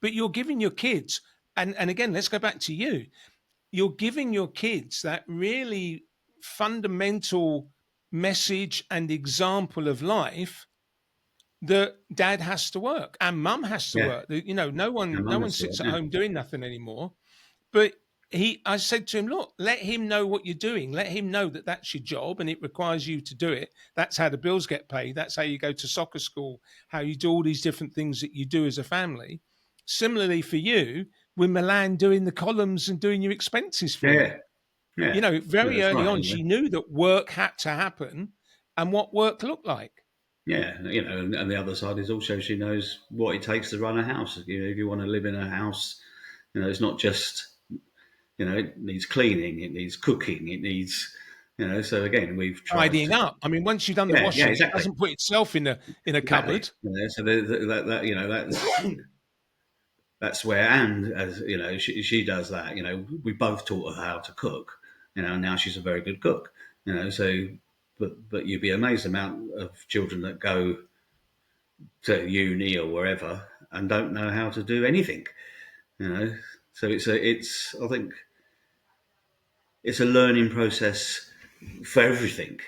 [SPEAKER 1] but you're giving your kids, and again, let's go back to you. You're giving your kids that really fundamental message and example of life that dad has to work and mum has to
[SPEAKER 2] Yeah.
[SPEAKER 1] work. No
[SPEAKER 2] And
[SPEAKER 1] one
[SPEAKER 2] honestly,
[SPEAKER 1] sits at
[SPEAKER 2] yeah.
[SPEAKER 1] home doing nothing anymore. But I said to him, look, let him know what you're doing. Let him know that that's your job and it requires you to do it. That's how the bills get paid. That's how you go to soccer school, how you do all these different things that you do as a family. Similarly for you, with Milan doing the columns and doing your expenses for you.
[SPEAKER 2] Yeah. Yeah. Yeah,
[SPEAKER 1] Very
[SPEAKER 2] that's
[SPEAKER 1] early
[SPEAKER 2] right.
[SPEAKER 1] on, she knew that work had to happen and what work looked like.
[SPEAKER 2] Yeah, and the other side is also she knows what it takes to run a house. If you want to live in a house, it's not just, it needs cleaning, it needs cooking, it needs, so again, we've tried
[SPEAKER 1] Tidying
[SPEAKER 2] to,
[SPEAKER 1] up. I mean, once you've done the
[SPEAKER 2] yeah,
[SPEAKER 1] washing, it
[SPEAKER 2] exactly,
[SPEAKER 1] doesn't put itself in a
[SPEAKER 2] exactly.
[SPEAKER 1] cupboard.
[SPEAKER 2] So that's where, and as she does that. We both taught her how to cook. And now she's a very good cook. So, but you'd be amazed the amount of children that go to uni or wherever and don't know how to do anything. So it's I think it's a learning process for everything.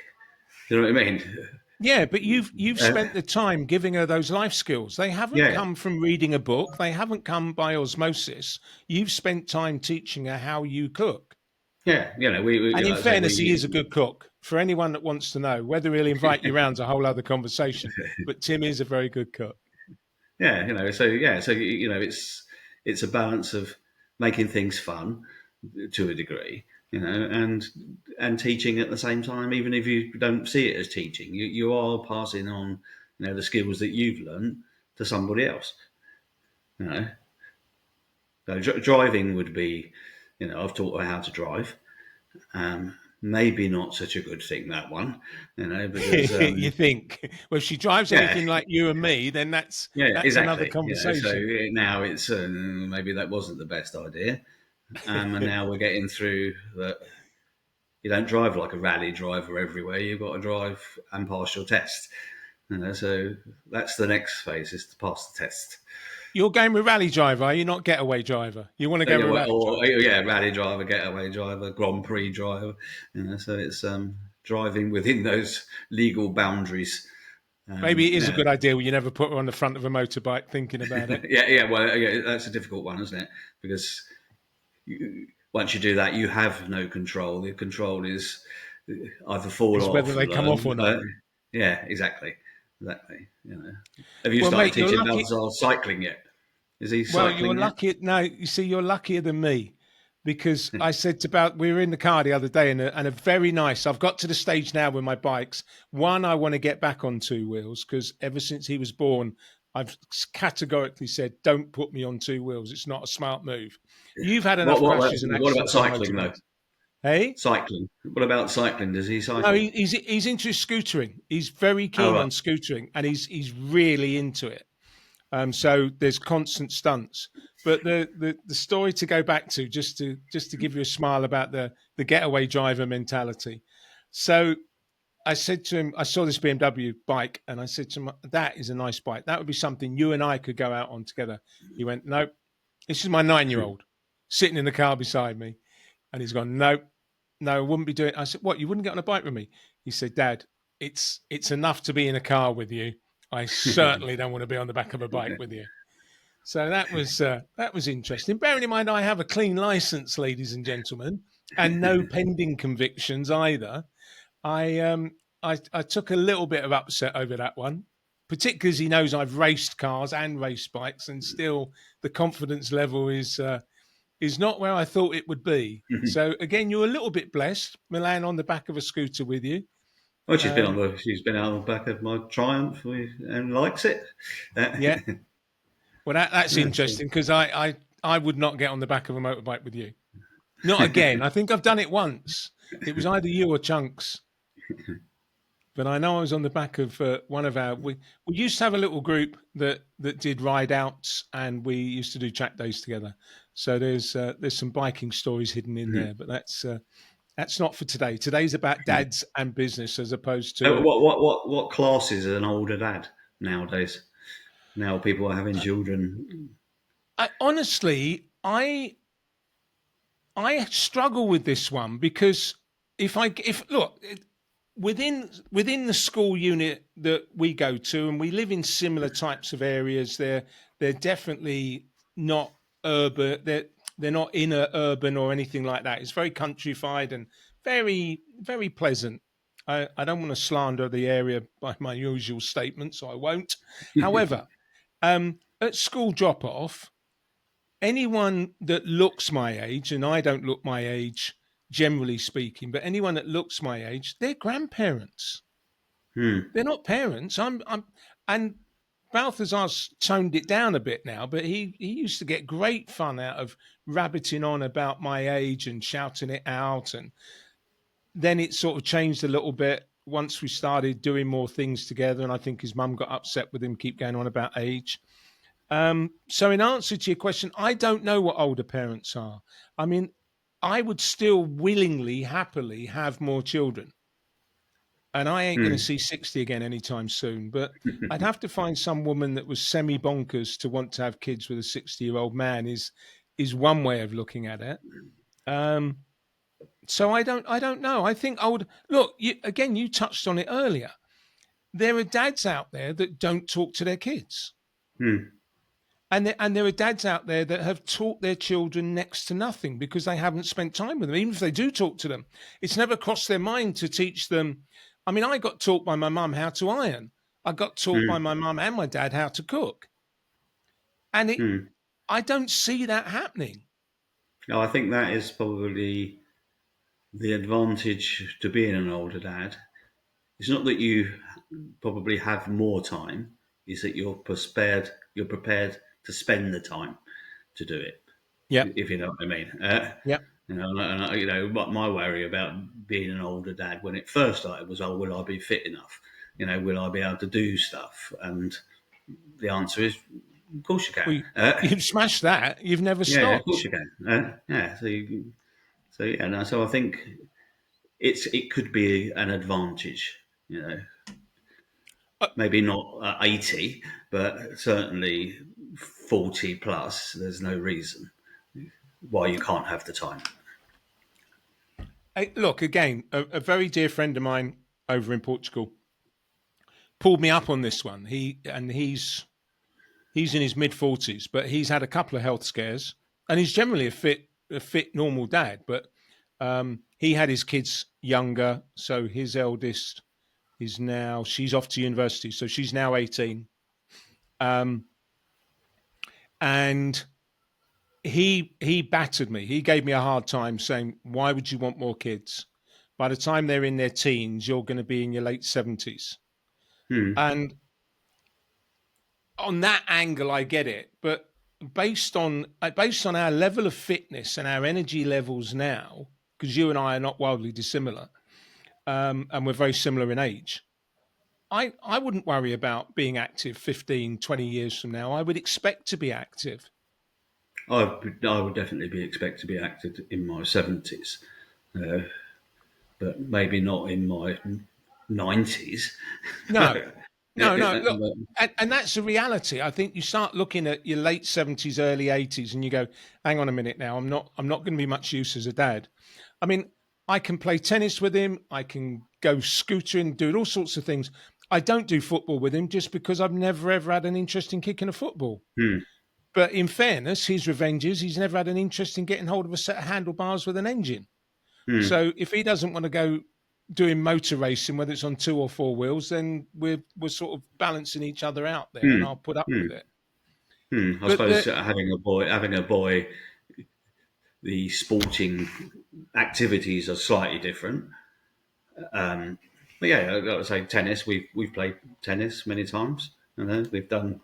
[SPEAKER 2] You know what I mean?
[SPEAKER 1] Yeah, but you've
[SPEAKER 2] Uh,
[SPEAKER 1] spent the time giving her those life skills. They haven't
[SPEAKER 2] yeah,
[SPEAKER 1] come from reading a book. They haven't come by osmosis. You've spent time teaching her how you cook.
[SPEAKER 2] yeah. We
[SPEAKER 1] And in
[SPEAKER 2] like I say,
[SPEAKER 1] fairness, he is a good cook. For anyone that wants to know, whether he'll invite you round is a whole other conversation. But Tim is a very good cook.
[SPEAKER 2] yeah, so it's a balance of making things fun to a degree, and teaching at the same time, even if you don't see it as teaching, you are passing on, the skills that you've learned to somebody else. You know, so driving would be, I've taught her how to drive. Maybe not such a good thing, that one, because
[SPEAKER 1] You think, well, if she drives
[SPEAKER 2] yeah,
[SPEAKER 1] anything like you and me, then that's
[SPEAKER 2] yeah,
[SPEAKER 1] another
[SPEAKER 2] exactly. So
[SPEAKER 1] conversation.
[SPEAKER 2] now it's maybe that wasn't the best idea, and now we're getting through that. You don't drive like a rally driver everywhere. You've got to drive and pass your test. So that's the next phase, is to pass the test.
[SPEAKER 1] You're going with rally driver, are you not getaway driver? You want to go with rally driver?
[SPEAKER 2] Yeah, rally driver, getaway driver, Grand Prix driver. So it's driving within those legal boundaries.
[SPEAKER 1] Maybe it is a
[SPEAKER 2] Yeah,
[SPEAKER 1] good idea when you never put her on the front of a motorbike thinking about it.
[SPEAKER 2] yeah. Well, yeah, that's a difficult one, isn't it? Because once you do that, you have no control. The control is either fall
[SPEAKER 1] It's whether
[SPEAKER 2] off,
[SPEAKER 1] they come off
[SPEAKER 2] learn.
[SPEAKER 1] or not.
[SPEAKER 2] Yeah, exactly. Have you
[SPEAKER 1] Well,
[SPEAKER 2] started
[SPEAKER 1] mate, you're
[SPEAKER 2] teaching
[SPEAKER 1] lucky.
[SPEAKER 2] Balthazar cycling yet? Is he
[SPEAKER 1] Well, you're
[SPEAKER 2] cycling yet?
[SPEAKER 1] lucky. No, you see, you're luckier than me because I said about we were in the car the other day and a very nice. I've got to the stage now with my bikes. One, I want to get back on two wheels because ever since he was born, I've categorically said, "Don't put me on two wheels. It's not a smart move." You've had enough crashes and
[SPEAKER 2] What about
[SPEAKER 1] accidents on
[SPEAKER 2] cycling though?
[SPEAKER 1] motorbikes, hey?
[SPEAKER 2] Cycling. What about cycling? Does he
[SPEAKER 1] No,
[SPEAKER 2] cycle?
[SPEAKER 1] he's into scootering. He's very
[SPEAKER 2] Oh
[SPEAKER 1] keen
[SPEAKER 2] right.
[SPEAKER 1] on scootering, and he's really into it. So there's constant stunts. But the story to go back to, just to give you a smile about the getaway driver mentality. So I said to him, I saw this BMW bike, and I said to him, "That is a nice bike. That would be something you and I could go out on together." He went, "Nope. This is my 9-year-old sitting in the car beside me," and he's gone, "Nope, no, I wouldn't be doing it." I said, "What? You wouldn't get on a bike with me?" He said, "Dad, it's enough to be in a car with you. I certainly don't want to be on the back of a bike with you." So that was interesting. Bearing in mind, I have a clean license, ladies and gentlemen, and no pending convictions either. I took a little bit of upset over that one, particularly as he knows I've raced cars and raced bikes, and still the confidence level is not where I thought it would be. So again, you're a little bit blessed, Milan on the back of a scooter with you.
[SPEAKER 2] Well,
[SPEAKER 1] Um,
[SPEAKER 2] she's been on the back of my Triumph and likes it.
[SPEAKER 1] yeah. Well, that's
[SPEAKER 2] Yeah, so,
[SPEAKER 1] interesting because I would not get on the back of a motorbike with you. Not again. I think I've done it once. It was either you or Chunks. But I know I was on the back of one of our. We used to have a little group that did ride outs, and we used to do track days together. So there's some biking stories hidden in there, but that's not for today. Today's about dads and business as opposed
[SPEAKER 2] so
[SPEAKER 1] to.
[SPEAKER 2] what class is an older dad nowadays? Now people are having children.
[SPEAKER 1] Honestly, I struggle with this one because if look within the school unit that we go to, and we live in similar types of areas, they're definitely not urban. They're not inner urban or anything like that. It's very countrified and very pleasant. I don't want to slander the area by my usual statement, so I won't. However, at school drop off, anyone that looks my age, and I don't look my age generally speaking, but anyone that looks my age, they're grandparents.
[SPEAKER 2] Hmm.
[SPEAKER 1] They're not parents. And Balthazar's toned it down a bit now, but he used to get great fun out of rabbiting on about my age and shouting it out. And then it sort of changed a little bit once we started doing more things together. And I think his mum got upset with him, keep going on about age. So, in answer to your question, I don't know what older parents are. I mean, I would still willingly, happily have more children. And I ain't going to
[SPEAKER 2] Hmm.
[SPEAKER 1] see 60 again anytime soon. But I'd have to find some woman that was semi bonkers to want to have kids with a 60-year-old man is one way of looking at it. Um, so I don't know. I think look, again, you touched on it earlier. There are dads out there that don't talk to their kids.
[SPEAKER 2] Hmm.
[SPEAKER 1] And there are dads out there that have taught their children next to nothing because they haven't spent time with them. Even if they do talk to them, it's never crossed their mind to teach them. I mean, I got taught by my mum how to iron. I got taught by
[SPEAKER 2] Hmm.
[SPEAKER 1] my mum and my dad how to cook. And
[SPEAKER 2] Hmm.
[SPEAKER 1] I don't see that happening.
[SPEAKER 2] No, I think that is probably the advantage to being an older dad. It's not that you probably have more time; it's that you're prepared to spend the time to do it.
[SPEAKER 1] Yep.
[SPEAKER 2] If you know what I mean.
[SPEAKER 1] Yep.
[SPEAKER 2] What my worry about being an older dad when it first started was, oh, will I be fit enough? Will I be able to do stuff? And the answer is, of course you can.
[SPEAKER 1] Well, you've smashed that. You've never
[SPEAKER 2] Yeah, of
[SPEAKER 1] stopped.
[SPEAKER 2] course you can. Yeah, so yeah, no, so I think it could be an advantage.
[SPEAKER 1] Uh,
[SPEAKER 2] Maybe not 80, but certainly 40 plus. There's no reason why you can't have the time.
[SPEAKER 1] Look, again, a very dear friend of mine over in Portugal pulled me up on this one. He's in his mid 40s, but he's had a couple of health scares, and he's generally a fit, normal dad. But he had his kids younger, so his eldest she's off to university, so she's now 18, um, and he battered me. He gave me a hard time, saying, "Why would you want more kids? By the time they're in their teens, you're going to be in your late 70s."
[SPEAKER 2] Hmm.
[SPEAKER 1] And on that angle, I get it, but based on our level of fitness and our energy levels now, because you and I are not wildly dissimilar, and we're very similar in age, I wouldn't worry about being active 15, 20 years from now. I would expect to be active.
[SPEAKER 2] I would definitely be expect to be active in my 70s, uh, but maybe not in my 90s.
[SPEAKER 1] No, no, no. Look,
[SPEAKER 2] But,
[SPEAKER 1] and that's a reality. I think you start looking at your late 70s, early 80s, and you go, "Hang on a minute now. I'm not going to be much use as a dad." I mean, I can play tennis with him. I can go scootering, do all sorts of things. I don't do football with him just because I've never ever had an interest in kicking a football.
[SPEAKER 2] hmm,
[SPEAKER 1] But in fairness, his revenge is he's never had an interest in getting hold of a set of handlebars with an engine.
[SPEAKER 2] hmm,
[SPEAKER 1] So if he doesn't want to go doing motor racing, whether it's on two or four wheels, then we're sort of balancing each other out there, and
[SPEAKER 2] hmm,
[SPEAKER 1] I'll put up
[SPEAKER 2] hmm,
[SPEAKER 1] with it.
[SPEAKER 2] I
[SPEAKER 1] But
[SPEAKER 2] suppose having a boy, the sporting activities are slightly different. But yeah, like I say, tennis. We've played tennis many times. We've done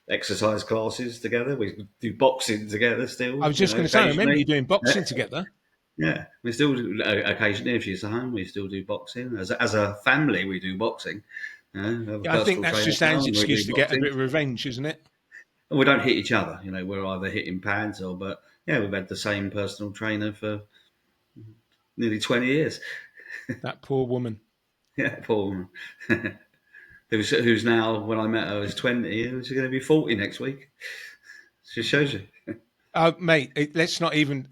[SPEAKER 2] exercise classes together. We do boxing together
[SPEAKER 1] I
[SPEAKER 2] still.
[SPEAKER 1] was just going to say, I remember you
[SPEAKER 2] Occasionally.
[SPEAKER 1] doing
[SPEAKER 2] Yeah,
[SPEAKER 1] boxing together.
[SPEAKER 2] yeah. We still do, occasionally, if she's at home, we still do boxing. As a family, we do boxing. We have a
[SPEAKER 1] Yeah, I think
[SPEAKER 2] personal
[SPEAKER 1] that's
[SPEAKER 2] trainer
[SPEAKER 1] just
[SPEAKER 2] now,
[SPEAKER 1] Anne's
[SPEAKER 2] and we
[SPEAKER 1] excuse
[SPEAKER 2] do
[SPEAKER 1] to get a
[SPEAKER 2] boxing.
[SPEAKER 1] bit of revenge, isn't it?
[SPEAKER 2] And we don't hit each other. We're either hitting pads or, but yeah, we've had the same personal trainer for nearly 20 years.
[SPEAKER 1] That poor woman.
[SPEAKER 2] Yeah, Paul. Who's now, when I met her, was 20. She's going to be 40 next week. She shows you.
[SPEAKER 1] Oh, mate, let's not even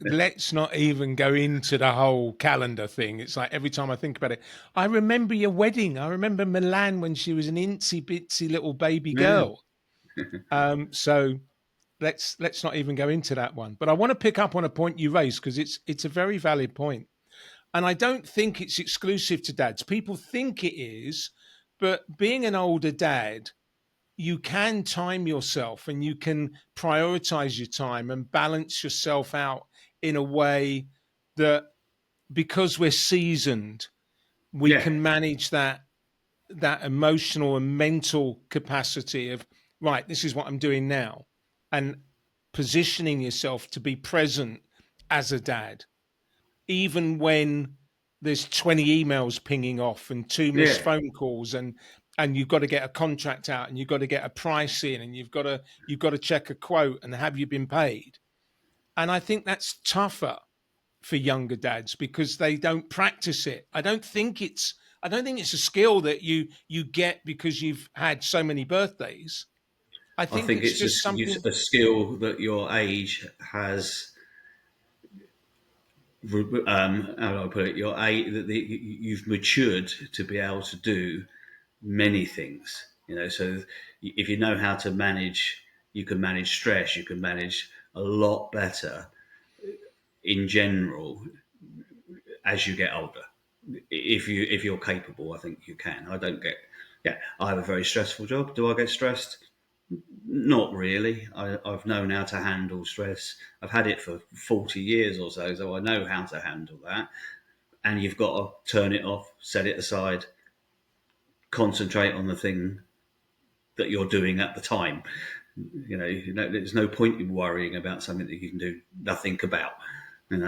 [SPEAKER 1] go into the whole calendar thing. It's like every time I think about it, I remember your wedding. I remember Milan when she was an incy bitsy little baby
[SPEAKER 2] Yeah.
[SPEAKER 1] girl. So let's not even go into that one. But I want to pick up on a point you raised because it's a very valid point, and I don't think it's exclusive to dads. People think it is, but being an older dad, you can time yourself and you can prioritize your time and balance yourself out in a way that, because we're seasoned, we
[SPEAKER 2] Yeah.
[SPEAKER 1] can manage that emotional and mental capacity of, right, this is what I'm doing now, and positioning yourself to be present as a dad even when there's 20 emails pinging off and two missed
[SPEAKER 2] Yeah.
[SPEAKER 1] phone calls, and you've got to get a contract out and you've got to get a price in and you've got to check a quote and have you been paid. And I think that's tougher for younger dads because they don't practice it. I don't think it's a skill that you get because you've had so many birthdays. I
[SPEAKER 2] I
[SPEAKER 1] think
[SPEAKER 2] think
[SPEAKER 1] it's
[SPEAKER 2] it's
[SPEAKER 1] just something.
[SPEAKER 2] a skill that your age has. How do I put it? Your age that you've matured to be able to do many things. So if you know how to manage, you can manage stress. You can manage a lot better in general as you get older. If you're capable, I think you can. I don't get. Yeah, I have a very stressful job. Do I get stressed? Not really. I've known how to handle stress. I've had it for 40 years or so I know how to handle that. And you've got to turn it off, set it aside, concentrate on the thing that you're doing at the time. There's no point in worrying about something that you can do nothing about.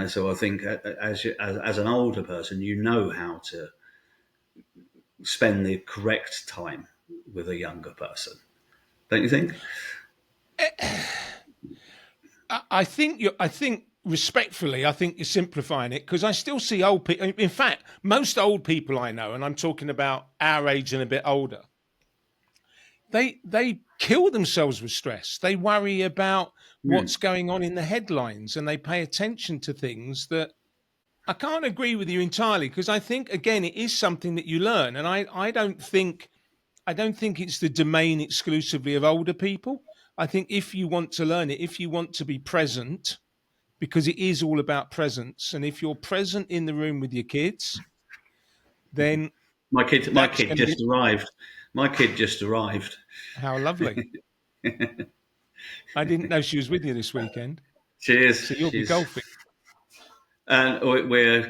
[SPEAKER 2] So I think as an older person, you know how to spend the correct time with a younger person, don't you think?
[SPEAKER 1] I think respectfully, I think you're simplifying it because I still see old people. In fact, most old people I know, and I'm talking about our age and a bit older, they kill themselves with stress. They worry about
[SPEAKER 2] Hmm.
[SPEAKER 1] what's going on in the headlines, and they pay attention to things that I can't agree with you entirely because I think again it is something that you learn, and I don't think it's the domain exclusively of older people. I think if you want to learn it, if you want to be present, because it is all about presence. And if you're present in the room with your kids, then
[SPEAKER 2] My
[SPEAKER 1] that's
[SPEAKER 2] kid
[SPEAKER 1] going to be
[SPEAKER 2] just arrived. My kid just arrived.
[SPEAKER 1] how lovely. I didn't know she was with you this weekend.
[SPEAKER 2] Cheers.
[SPEAKER 1] So you'll be
[SPEAKER 2] She's
[SPEAKER 1] golfing.
[SPEAKER 2] and we're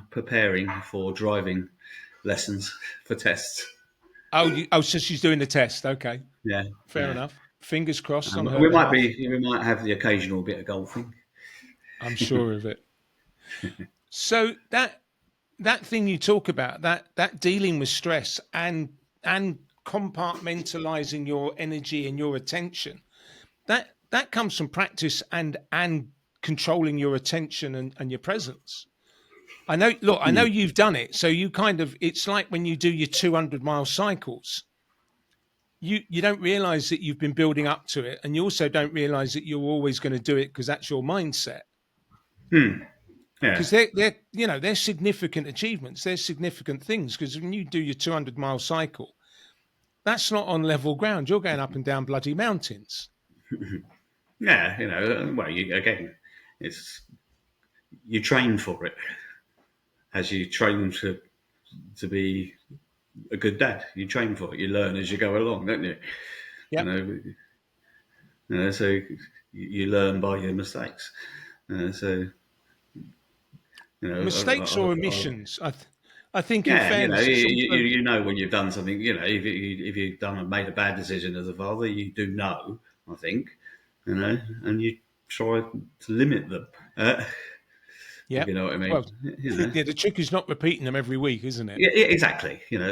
[SPEAKER 2] preparing for driving lessons for tests.
[SPEAKER 1] Oh, so she's doing the test. Okay,
[SPEAKER 2] Yeah,
[SPEAKER 1] fair
[SPEAKER 2] yeah.
[SPEAKER 1] enough. Fingers crossed on her behalf.
[SPEAKER 2] We might have the occasional bit of golfing.
[SPEAKER 1] I'm sure of it. So that thing you talk about, that dealing with stress and compartmentalizing your energy and your attention, that comes from practice and controlling your attention and your presence. I know
[SPEAKER 2] Hmm.
[SPEAKER 1] you've done it, so you kind of, it's like when you do your 200-mile cycles, you don't realize that you've been building up to it, and you also don't realize that you're always going to do it because that's your mindset.
[SPEAKER 2] Hmm. Yeah.
[SPEAKER 1] Because they're significant achievements, they're significant things, because when you do your 200-mile cycle, that's not on level ground, you're going up and down bloody mountains.
[SPEAKER 2] Yeah. Well, it's you train for it as you train to be a good dad. You train for it. You learn as you go along, don't you? You
[SPEAKER 1] Yep.
[SPEAKER 2] know. So you learn by your mistakes. So
[SPEAKER 1] Mistakes or
[SPEAKER 2] I,
[SPEAKER 1] omissions, I think, in
[SPEAKER 2] Yeah,
[SPEAKER 1] fairness, it's also
[SPEAKER 2] you know when you've done something. If you've made a bad decision as a father, you do know. I think, and you try to limit them. If
[SPEAKER 1] yeah.
[SPEAKER 2] you know what I
[SPEAKER 1] Well,
[SPEAKER 2] mean.
[SPEAKER 1] yeah, the trick is not repeating them every week, isn't it?
[SPEAKER 2] Yeah, exactly. Yeah,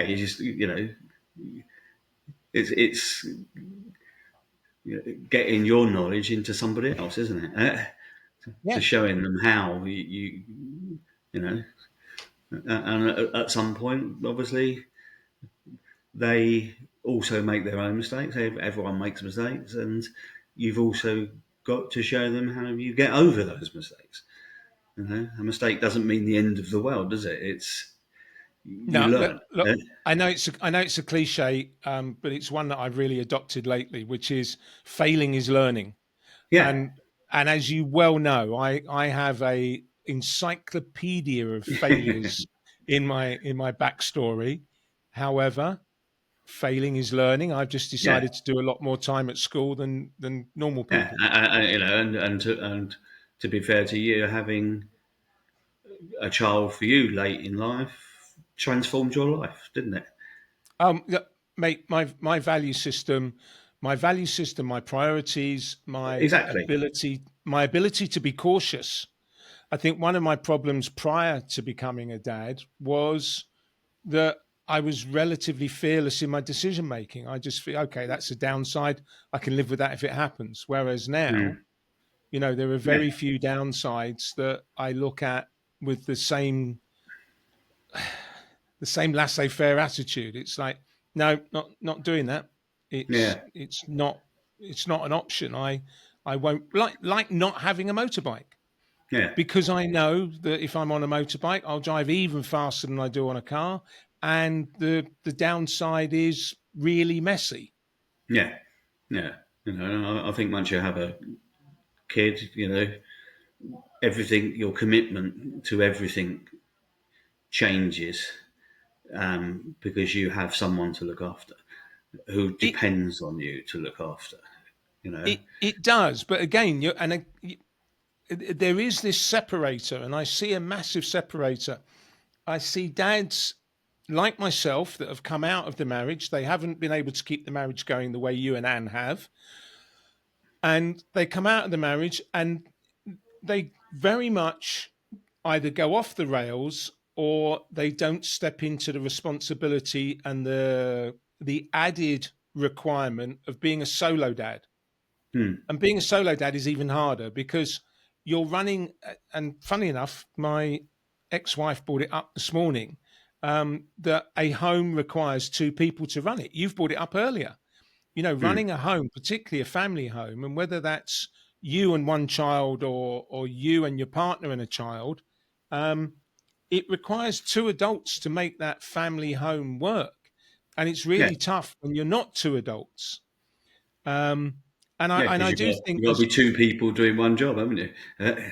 [SPEAKER 2] you just it's getting your knowledge into somebody else, isn't it? To
[SPEAKER 1] Yeah.
[SPEAKER 2] showing them how you know, and at some point, obviously, they also make their own mistakes. Everyone makes mistakes, and you've also got to show them how you get over those mistakes. A mistake doesn't mean the end of the world, does it? It's you
[SPEAKER 1] No, look,
[SPEAKER 2] learn.
[SPEAKER 1] look. I know it's a cliche, but it's one that I've really adopted lately, which is failing is learning.
[SPEAKER 2] Yeah,
[SPEAKER 1] And as you well know, I have a encyclopedia of failures in my backstory. However, failing is learning. I've just
[SPEAKER 2] yeah,
[SPEAKER 1] decided to do a lot more time at school than normal
[SPEAKER 2] yeah.
[SPEAKER 1] people.
[SPEAKER 2] And to be fair to you, having a child for you late in life transformed your life, didn't it?
[SPEAKER 1] Yeah, mate, my value system, my priorities,
[SPEAKER 2] Exactly.
[SPEAKER 1] my ability to be cautious. I think one of my problems prior to becoming a dad was that I was relatively fearless in my decision making. I just feel, okay, that's a downside. I can live with that if it happens. Whereas now,
[SPEAKER 2] Mm.
[SPEAKER 1] there are
[SPEAKER 2] Yeah,
[SPEAKER 1] very few downsides that I look at with the same laissez-faire attitude. It's like, no, not doing that.
[SPEAKER 2] yeah,
[SPEAKER 1] It's not an option. I won't, like not having a motorbike,
[SPEAKER 2] yeah,
[SPEAKER 1] because I know that if I'm on a motorbike, I'll drive even faster than I do on a car, and the downside is really messy.
[SPEAKER 2] yeah, yeah. I think once you have a kid, everything, your commitment to everything changes, because you have someone to look after who
[SPEAKER 1] It
[SPEAKER 2] depends on you to look after. You know,
[SPEAKER 1] it does, but again, there is this separator, and I see a massive separator. I see dads like myself that have come out of the marriage. They haven't been able to keep the marriage going the way you and Anne have. And they come out of the marriage and they very much either go off the rails or they don't step into the responsibility and the added requirement of being a solo dad.
[SPEAKER 2] hmm.
[SPEAKER 1] And being a solo dad is even harder because you're running. And funny enough, my ex-wife brought it up this morning, that a home requires two people to run it. You've brought it up earlier.
[SPEAKER 2] Hmm.
[SPEAKER 1] Running a home, particularly a family home, and whether that's you and one child or you and your partner and a child, um, it requires two adults to make that family home work. And it's
[SPEAKER 2] Yeah,
[SPEAKER 1] really tough when you're not two adults. Um,
[SPEAKER 2] yeah,
[SPEAKER 1] and
[SPEAKER 2] because
[SPEAKER 1] I do think
[SPEAKER 2] you've got to be two people doing one job, haven't you?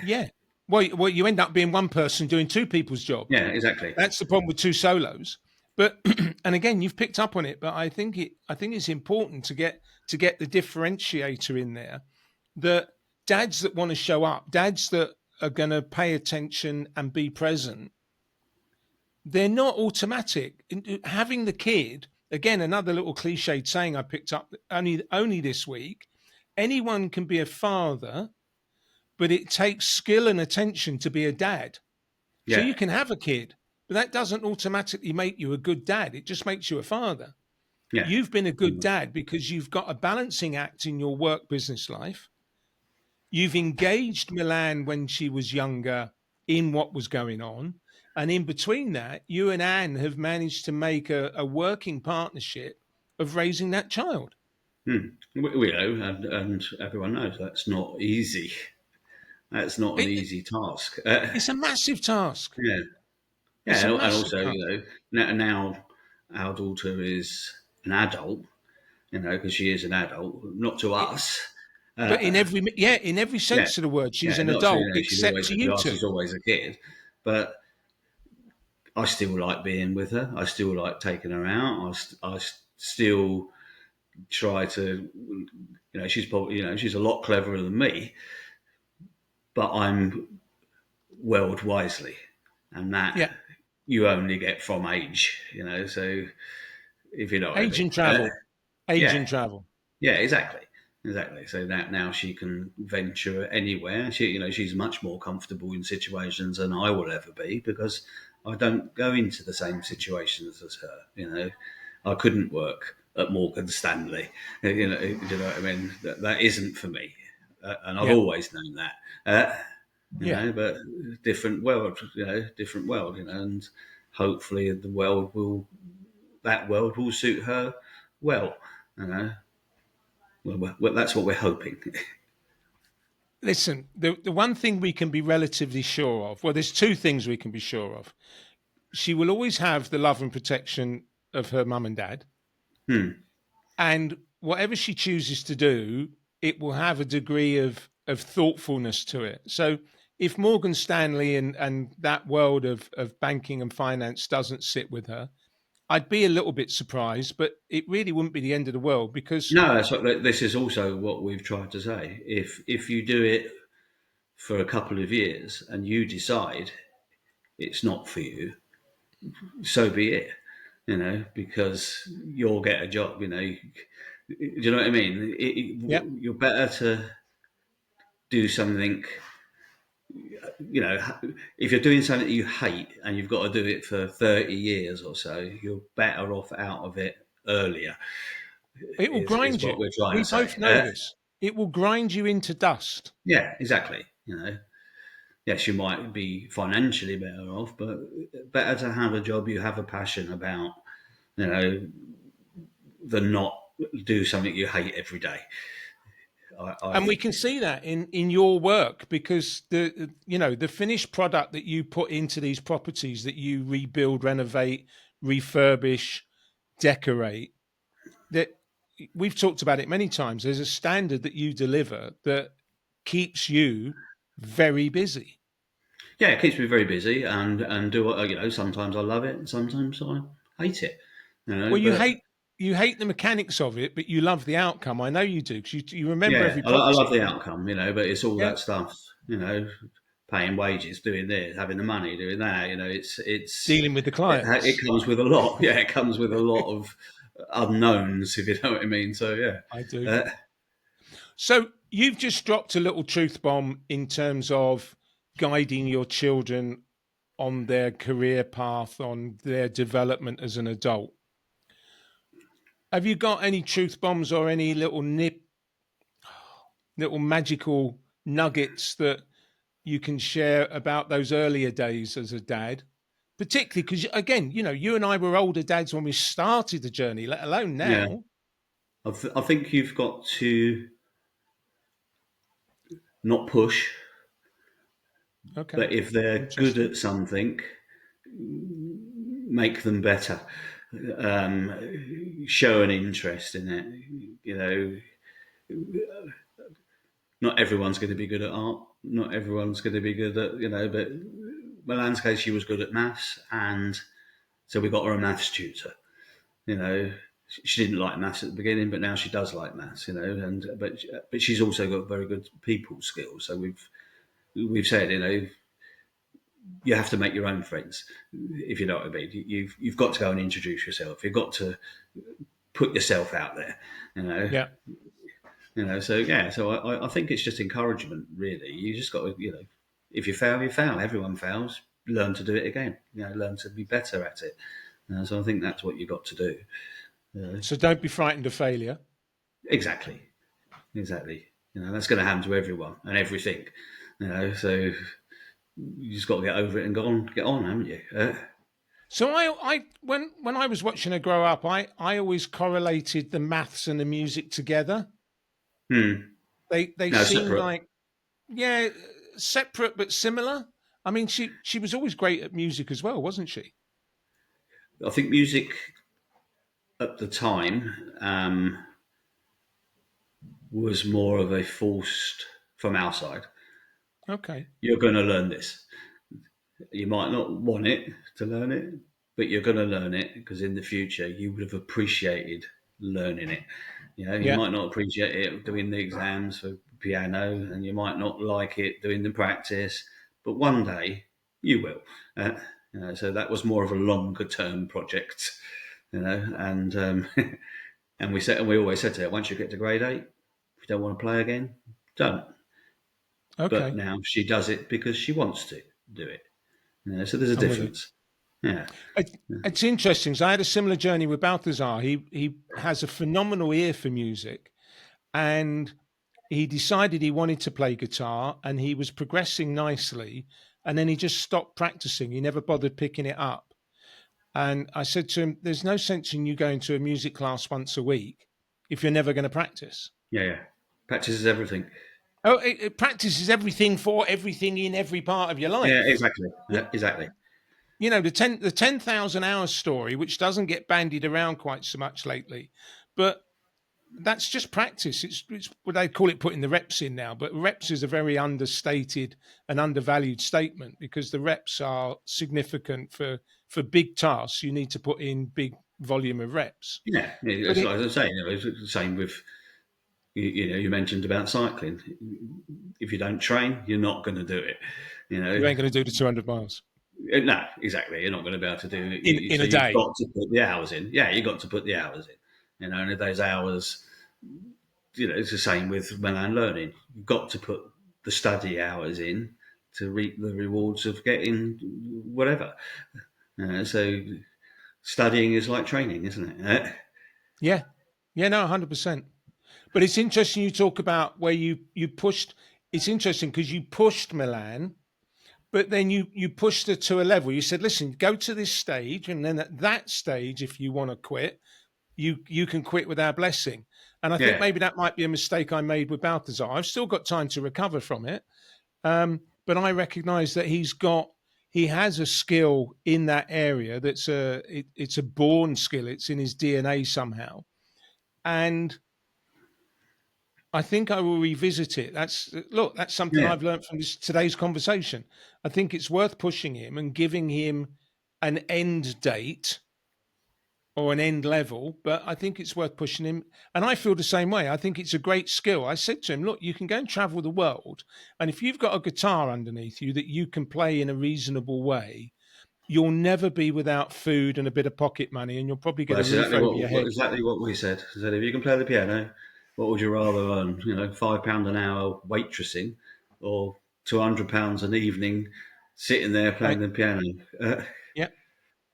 [SPEAKER 1] yeah. Well, you end up being one person doing two people's job.
[SPEAKER 2] Yeah, exactly.
[SPEAKER 1] That's the problem with two solos. But and again, you've picked up on it. But I think it's important to get the differentiator in there, that dads that want to show up, dads that are going to pay attention and be present, they're not automatic. Having the kid, again, another little cliched saying I picked up only this week. Anyone can be a father, but it takes skill and attention to be a dad. So
[SPEAKER 2] Yeah,
[SPEAKER 1] you can have a kid, but that doesn't automatically make you a good dad. It just makes you a father.
[SPEAKER 2] yeah,
[SPEAKER 1] You've been a good dad because you've got a balancing act in your work business life. You've engaged Milan when she was younger in what was going on. And in between that, you and Anne have managed to make a working partnership of raising that child.
[SPEAKER 2] hmm. We know, and everyone knows that's not easy. That's not an
[SPEAKER 1] It,
[SPEAKER 2] easy task.
[SPEAKER 1] it's a massive task.
[SPEAKER 2] Yeah, yeah,
[SPEAKER 1] It's a
[SPEAKER 2] and
[SPEAKER 1] massive
[SPEAKER 2] also,
[SPEAKER 1] task.
[SPEAKER 2] now our daughter is an adult, because she is an adult, not to us.
[SPEAKER 1] But
[SPEAKER 2] Uh,
[SPEAKER 1] in every
[SPEAKER 2] yeah,
[SPEAKER 1] sense of the word, she's
[SPEAKER 2] yeah,
[SPEAKER 1] an
[SPEAKER 2] not to,
[SPEAKER 1] adult,
[SPEAKER 2] she's
[SPEAKER 1] except
[SPEAKER 2] always
[SPEAKER 1] to
[SPEAKER 2] to
[SPEAKER 1] you
[SPEAKER 2] us,
[SPEAKER 1] two.
[SPEAKER 2] she's always a kid, but I still like being with her. I still like taking her out. I still try to, she's probably, she's a lot cleverer than me, but I'm world wisely, and that
[SPEAKER 1] Yeah.
[SPEAKER 2] you only get from age, So if you know what I
[SPEAKER 1] Age
[SPEAKER 2] mean,
[SPEAKER 1] and travel. Age
[SPEAKER 2] yeah,
[SPEAKER 1] and travel.
[SPEAKER 2] yeah, exactly. So that now she can venture anywhere. She's much more comfortable in situations than I will ever be because I don't go into the same situations as her. I couldn't work at Morgan Stanley. Do you know what I mean? That isn't for me, and I've
[SPEAKER 1] Yeah.
[SPEAKER 2] always known that. Uh,
[SPEAKER 1] Yeah.
[SPEAKER 2] but different world, different world, and hopefully that world will suit her well, you know. Well, that's what we're hoping.
[SPEAKER 1] Listen, the one thing we can be relatively sure of, well, there's two things we can be sure of. She will always have the love and protection of her mum and dad.
[SPEAKER 2] Hmm.
[SPEAKER 1] And whatever she chooses to do, it will have a degree of thoughtfulness to it. So if Morgan Stanley and that world of banking and finance doesn't sit with her, I'd be a little bit surprised, but it really wouldn't be the end of the world because
[SPEAKER 2] No, this is also what we've tried to say. If you do it for a couple of years and you decide it's not for you, so be it. Because you'll get a job. Do you know what I mean?
[SPEAKER 1] yeah,
[SPEAKER 2] You're better to do something. If you're doing something that you hate and you've got to do it for 30 years or so, you're better off out of it earlier.
[SPEAKER 1] it will
[SPEAKER 2] Is
[SPEAKER 1] grind
[SPEAKER 2] what
[SPEAKER 1] you.
[SPEAKER 2] we're trying
[SPEAKER 1] We
[SPEAKER 2] to say.
[SPEAKER 1] both know this. It will grind you into dust.
[SPEAKER 2] Yeah, exactly. Yes, you might be financially better off, but better to have a job you have a passion about, you know, than not do something you hate every day. I
[SPEAKER 1] And we
[SPEAKER 2] think.
[SPEAKER 1] can see that in your work because the finished product that you put into these properties that you rebuild, renovate, refurbish, decorate, that we've talked about it many times. There's a standard that you deliver that keeps you very busy.
[SPEAKER 2] Yeah, it keeps me very busy and do what sometimes I love it, and sometimes I hate it.
[SPEAKER 1] Well,
[SPEAKER 2] But
[SPEAKER 1] you hate the mechanics of it, but you love the outcome. I know you do because you remember
[SPEAKER 2] yeah,
[SPEAKER 1] every
[SPEAKER 2] I love
[SPEAKER 1] property.
[SPEAKER 2] the outcome, but it's all
[SPEAKER 1] Yeah,
[SPEAKER 2] that stuff, paying wages, doing this, having the money, doing that.
[SPEAKER 1] dealing with the
[SPEAKER 2] It
[SPEAKER 1] clients.
[SPEAKER 2] comes with a lot. Yeah, it comes with a lot of unknowns, if you know what I mean. So yeah,
[SPEAKER 1] I do.
[SPEAKER 2] uh,
[SPEAKER 1] So you've just dropped a little truth bomb in terms of guiding your children on their career path, on their development as an adult. Have you got any truth bombs or any little magical nuggets that you can share about those earlier days as a dad? Particularly because, again, you and I were older dads when we started the journey, let alone
[SPEAKER 2] yeah.
[SPEAKER 1] now.
[SPEAKER 2] I think you've got to not push,
[SPEAKER 1] Okay,
[SPEAKER 2] but if they're good
[SPEAKER 1] interesting.
[SPEAKER 2] at something, make them better. Show an interest in it. Not everyone's going to be good at art. Not everyone's going to be good at But Milan's case, she was good at maths, and so we got her a maths tutor. You know, she didn't like maths at the beginning, but now she does like maths. And but she's also got very good people skills. So we've said, you have to make your own friends, if you know what I mean. You've got to go and introduce yourself. You've got to put yourself out there. You know,
[SPEAKER 1] Yeah.
[SPEAKER 2] So yeah. So I think it's just encouragement, really. You just got to, if you fail, you fail. Everyone fails. Learn to do it again. Learn to be better at it. So I think that's what you got to do.
[SPEAKER 1] So don't be frightened of failure.
[SPEAKER 2] Exactly. Exactly. That's going to happen to everyone and everything. So you just got to get over it and get on, haven't you?
[SPEAKER 1] So when I was watching her grow up, I always correlated the maths and the music together.
[SPEAKER 2] Hmm.
[SPEAKER 1] They
[SPEAKER 2] No,
[SPEAKER 1] seemed
[SPEAKER 2] separate.
[SPEAKER 1] like, yeah, separate but similar. I mean, she was always great at music as well, wasn't she?
[SPEAKER 2] I think music at the time was more of a forced from our side.
[SPEAKER 1] Okay.
[SPEAKER 2] You're going to learn this. You might not want it to learn it, but you're going to learn it because in the future you would have appreciated learning it. You
[SPEAKER 1] Yeah.
[SPEAKER 2] might not appreciate it doing the exams for piano, and you might not like it doing the practice, but one day you will. So that was more of a longer term project, and and we always said to her, once you get to grade 8, if you don't want to play again, don't. But
[SPEAKER 1] Okay,
[SPEAKER 2] now she does it because she wants to do it. So there's a
[SPEAKER 1] I'm with you.
[SPEAKER 2] difference. Yeah,
[SPEAKER 1] It's interesting. So I had a similar journey with Balthazar. He has a phenomenal ear for music, and he decided he wanted to play guitar, and he was progressing nicely, and then he just stopped practicing. He never bothered picking it up. And I said to him, "There's no sense in you going to a music class once a week if you're never going to practice."
[SPEAKER 2] yeah. Practice is everything.
[SPEAKER 1] Oh, practice is everything for everything in every part of your
[SPEAKER 2] Yeah,
[SPEAKER 1] life.
[SPEAKER 2] exactly.
[SPEAKER 1] You,
[SPEAKER 2] Exactly.
[SPEAKER 1] you know, the 10,000 hours story, which doesn't get bandied around quite so much lately, but that's just practice. It's what they call it putting the reps in now, but reps is a very understated and undervalued statement because the reps are significant for big tasks. You need to put in big volume of reps.
[SPEAKER 2] Yeah,
[SPEAKER 1] But
[SPEAKER 2] it's
[SPEAKER 1] it,
[SPEAKER 2] like I was saying, it's the same with you mentioned about cycling. If you don't train, you're not going to do it. You
[SPEAKER 1] you
[SPEAKER 2] know,
[SPEAKER 1] ain't going to do the 200 miles
[SPEAKER 2] no, exactly. You're not going to be able to do it.
[SPEAKER 1] in
[SPEAKER 2] So
[SPEAKER 1] a
[SPEAKER 2] you've
[SPEAKER 1] day.
[SPEAKER 2] got to put the hours in. Yeah, you've got to put the hours in. And if those hours, it's the same with Milan learning. You've got to put the study hours in to reap the rewards of getting whatever. So studying is like training, isn't it?
[SPEAKER 1] Yeah, yeah, no, 100%. But it's interesting you talk about where you pushed. It's interesting because you pushed Milan, but then you pushed her to a level. You said, "Listen, go to this stage, and then at that stage, if you want to quit, you can quit with our blessing." And I think
[SPEAKER 2] Yeah,
[SPEAKER 1] maybe that might be a mistake I made with Balthazar. I've still got time to recover from it, but I recognise that he has a skill in that area that's it's a born skill. It's in his DNA somehow, and I think I will revisit it. That's something
[SPEAKER 2] yeah,
[SPEAKER 1] I've learned from today's conversation. I think it's worth pushing him and giving him an end date or an end level, but I think it's worth pushing him. And I feel the same way. I think it's a great skill. I said to him, "Look, you can go and travel the world, and if you've got a guitar underneath you that you can play in a reasonable way, you'll never be without food and a bit of pocket money, and you'll probably
[SPEAKER 2] well,
[SPEAKER 1] get a
[SPEAKER 2] that's
[SPEAKER 1] roof
[SPEAKER 2] exactly
[SPEAKER 1] over your
[SPEAKER 2] what
[SPEAKER 1] head."
[SPEAKER 2] exactly what we said. I said, if you can play the piano, what would you rather earn? £5 an hour waitressing, or £200 an evening sitting there
[SPEAKER 1] Uh,
[SPEAKER 2] playing the piano.
[SPEAKER 1] yeah,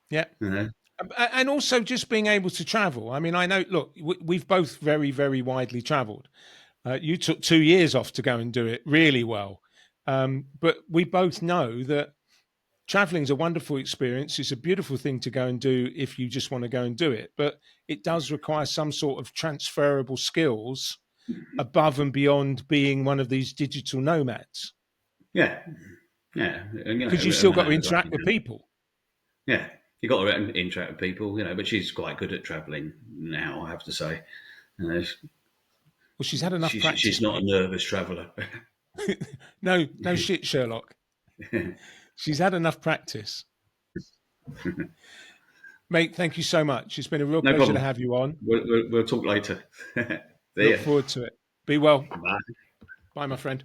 [SPEAKER 1] yeah.
[SPEAKER 2] You know,
[SPEAKER 1] And also just being able to travel. I mean, I know. Look, we've both very, very widely travelled. You took 2 years off to go and do it really well, but we both know that traveling is a wonderful experience. It's a beautiful thing to go and do if you just want to go and do it, but it does require some sort of transferable skills above and beyond being one of these digital nomads
[SPEAKER 2] yeah, yeah, and,
[SPEAKER 1] because you've still got to
[SPEAKER 2] Milan is like,
[SPEAKER 1] interact with people.
[SPEAKER 2] yeah, you got to interact with people, but she's quite good at travelling now, I have to say. You know,
[SPEAKER 1] Well, she's had enough
[SPEAKER 2] she's
[SPEAKER 1] practice,
[SPEAKER 2] not a
[SPEAKER 1] mate.
[SPEAKER 2] nervous traveller.
[SPEAKER 1] No, no shit, Sherlock. She's had enough practice. Mate, thank you so much. It's been a real
[SPEAKER 2] No
[SPEAKER 1] pleasure to
[SPEAKER 2] problem.
[SPEAKER 1] have you on.
[SPEAKER 2] We'll talk later. See
[SPEAKER 1] Look
[SPEAKER 2] ya.
[SPEAKER 1] forward to it. Be well.
[SPEAKER 2] Bye.
[SPEAKER 1] Bye, my friend.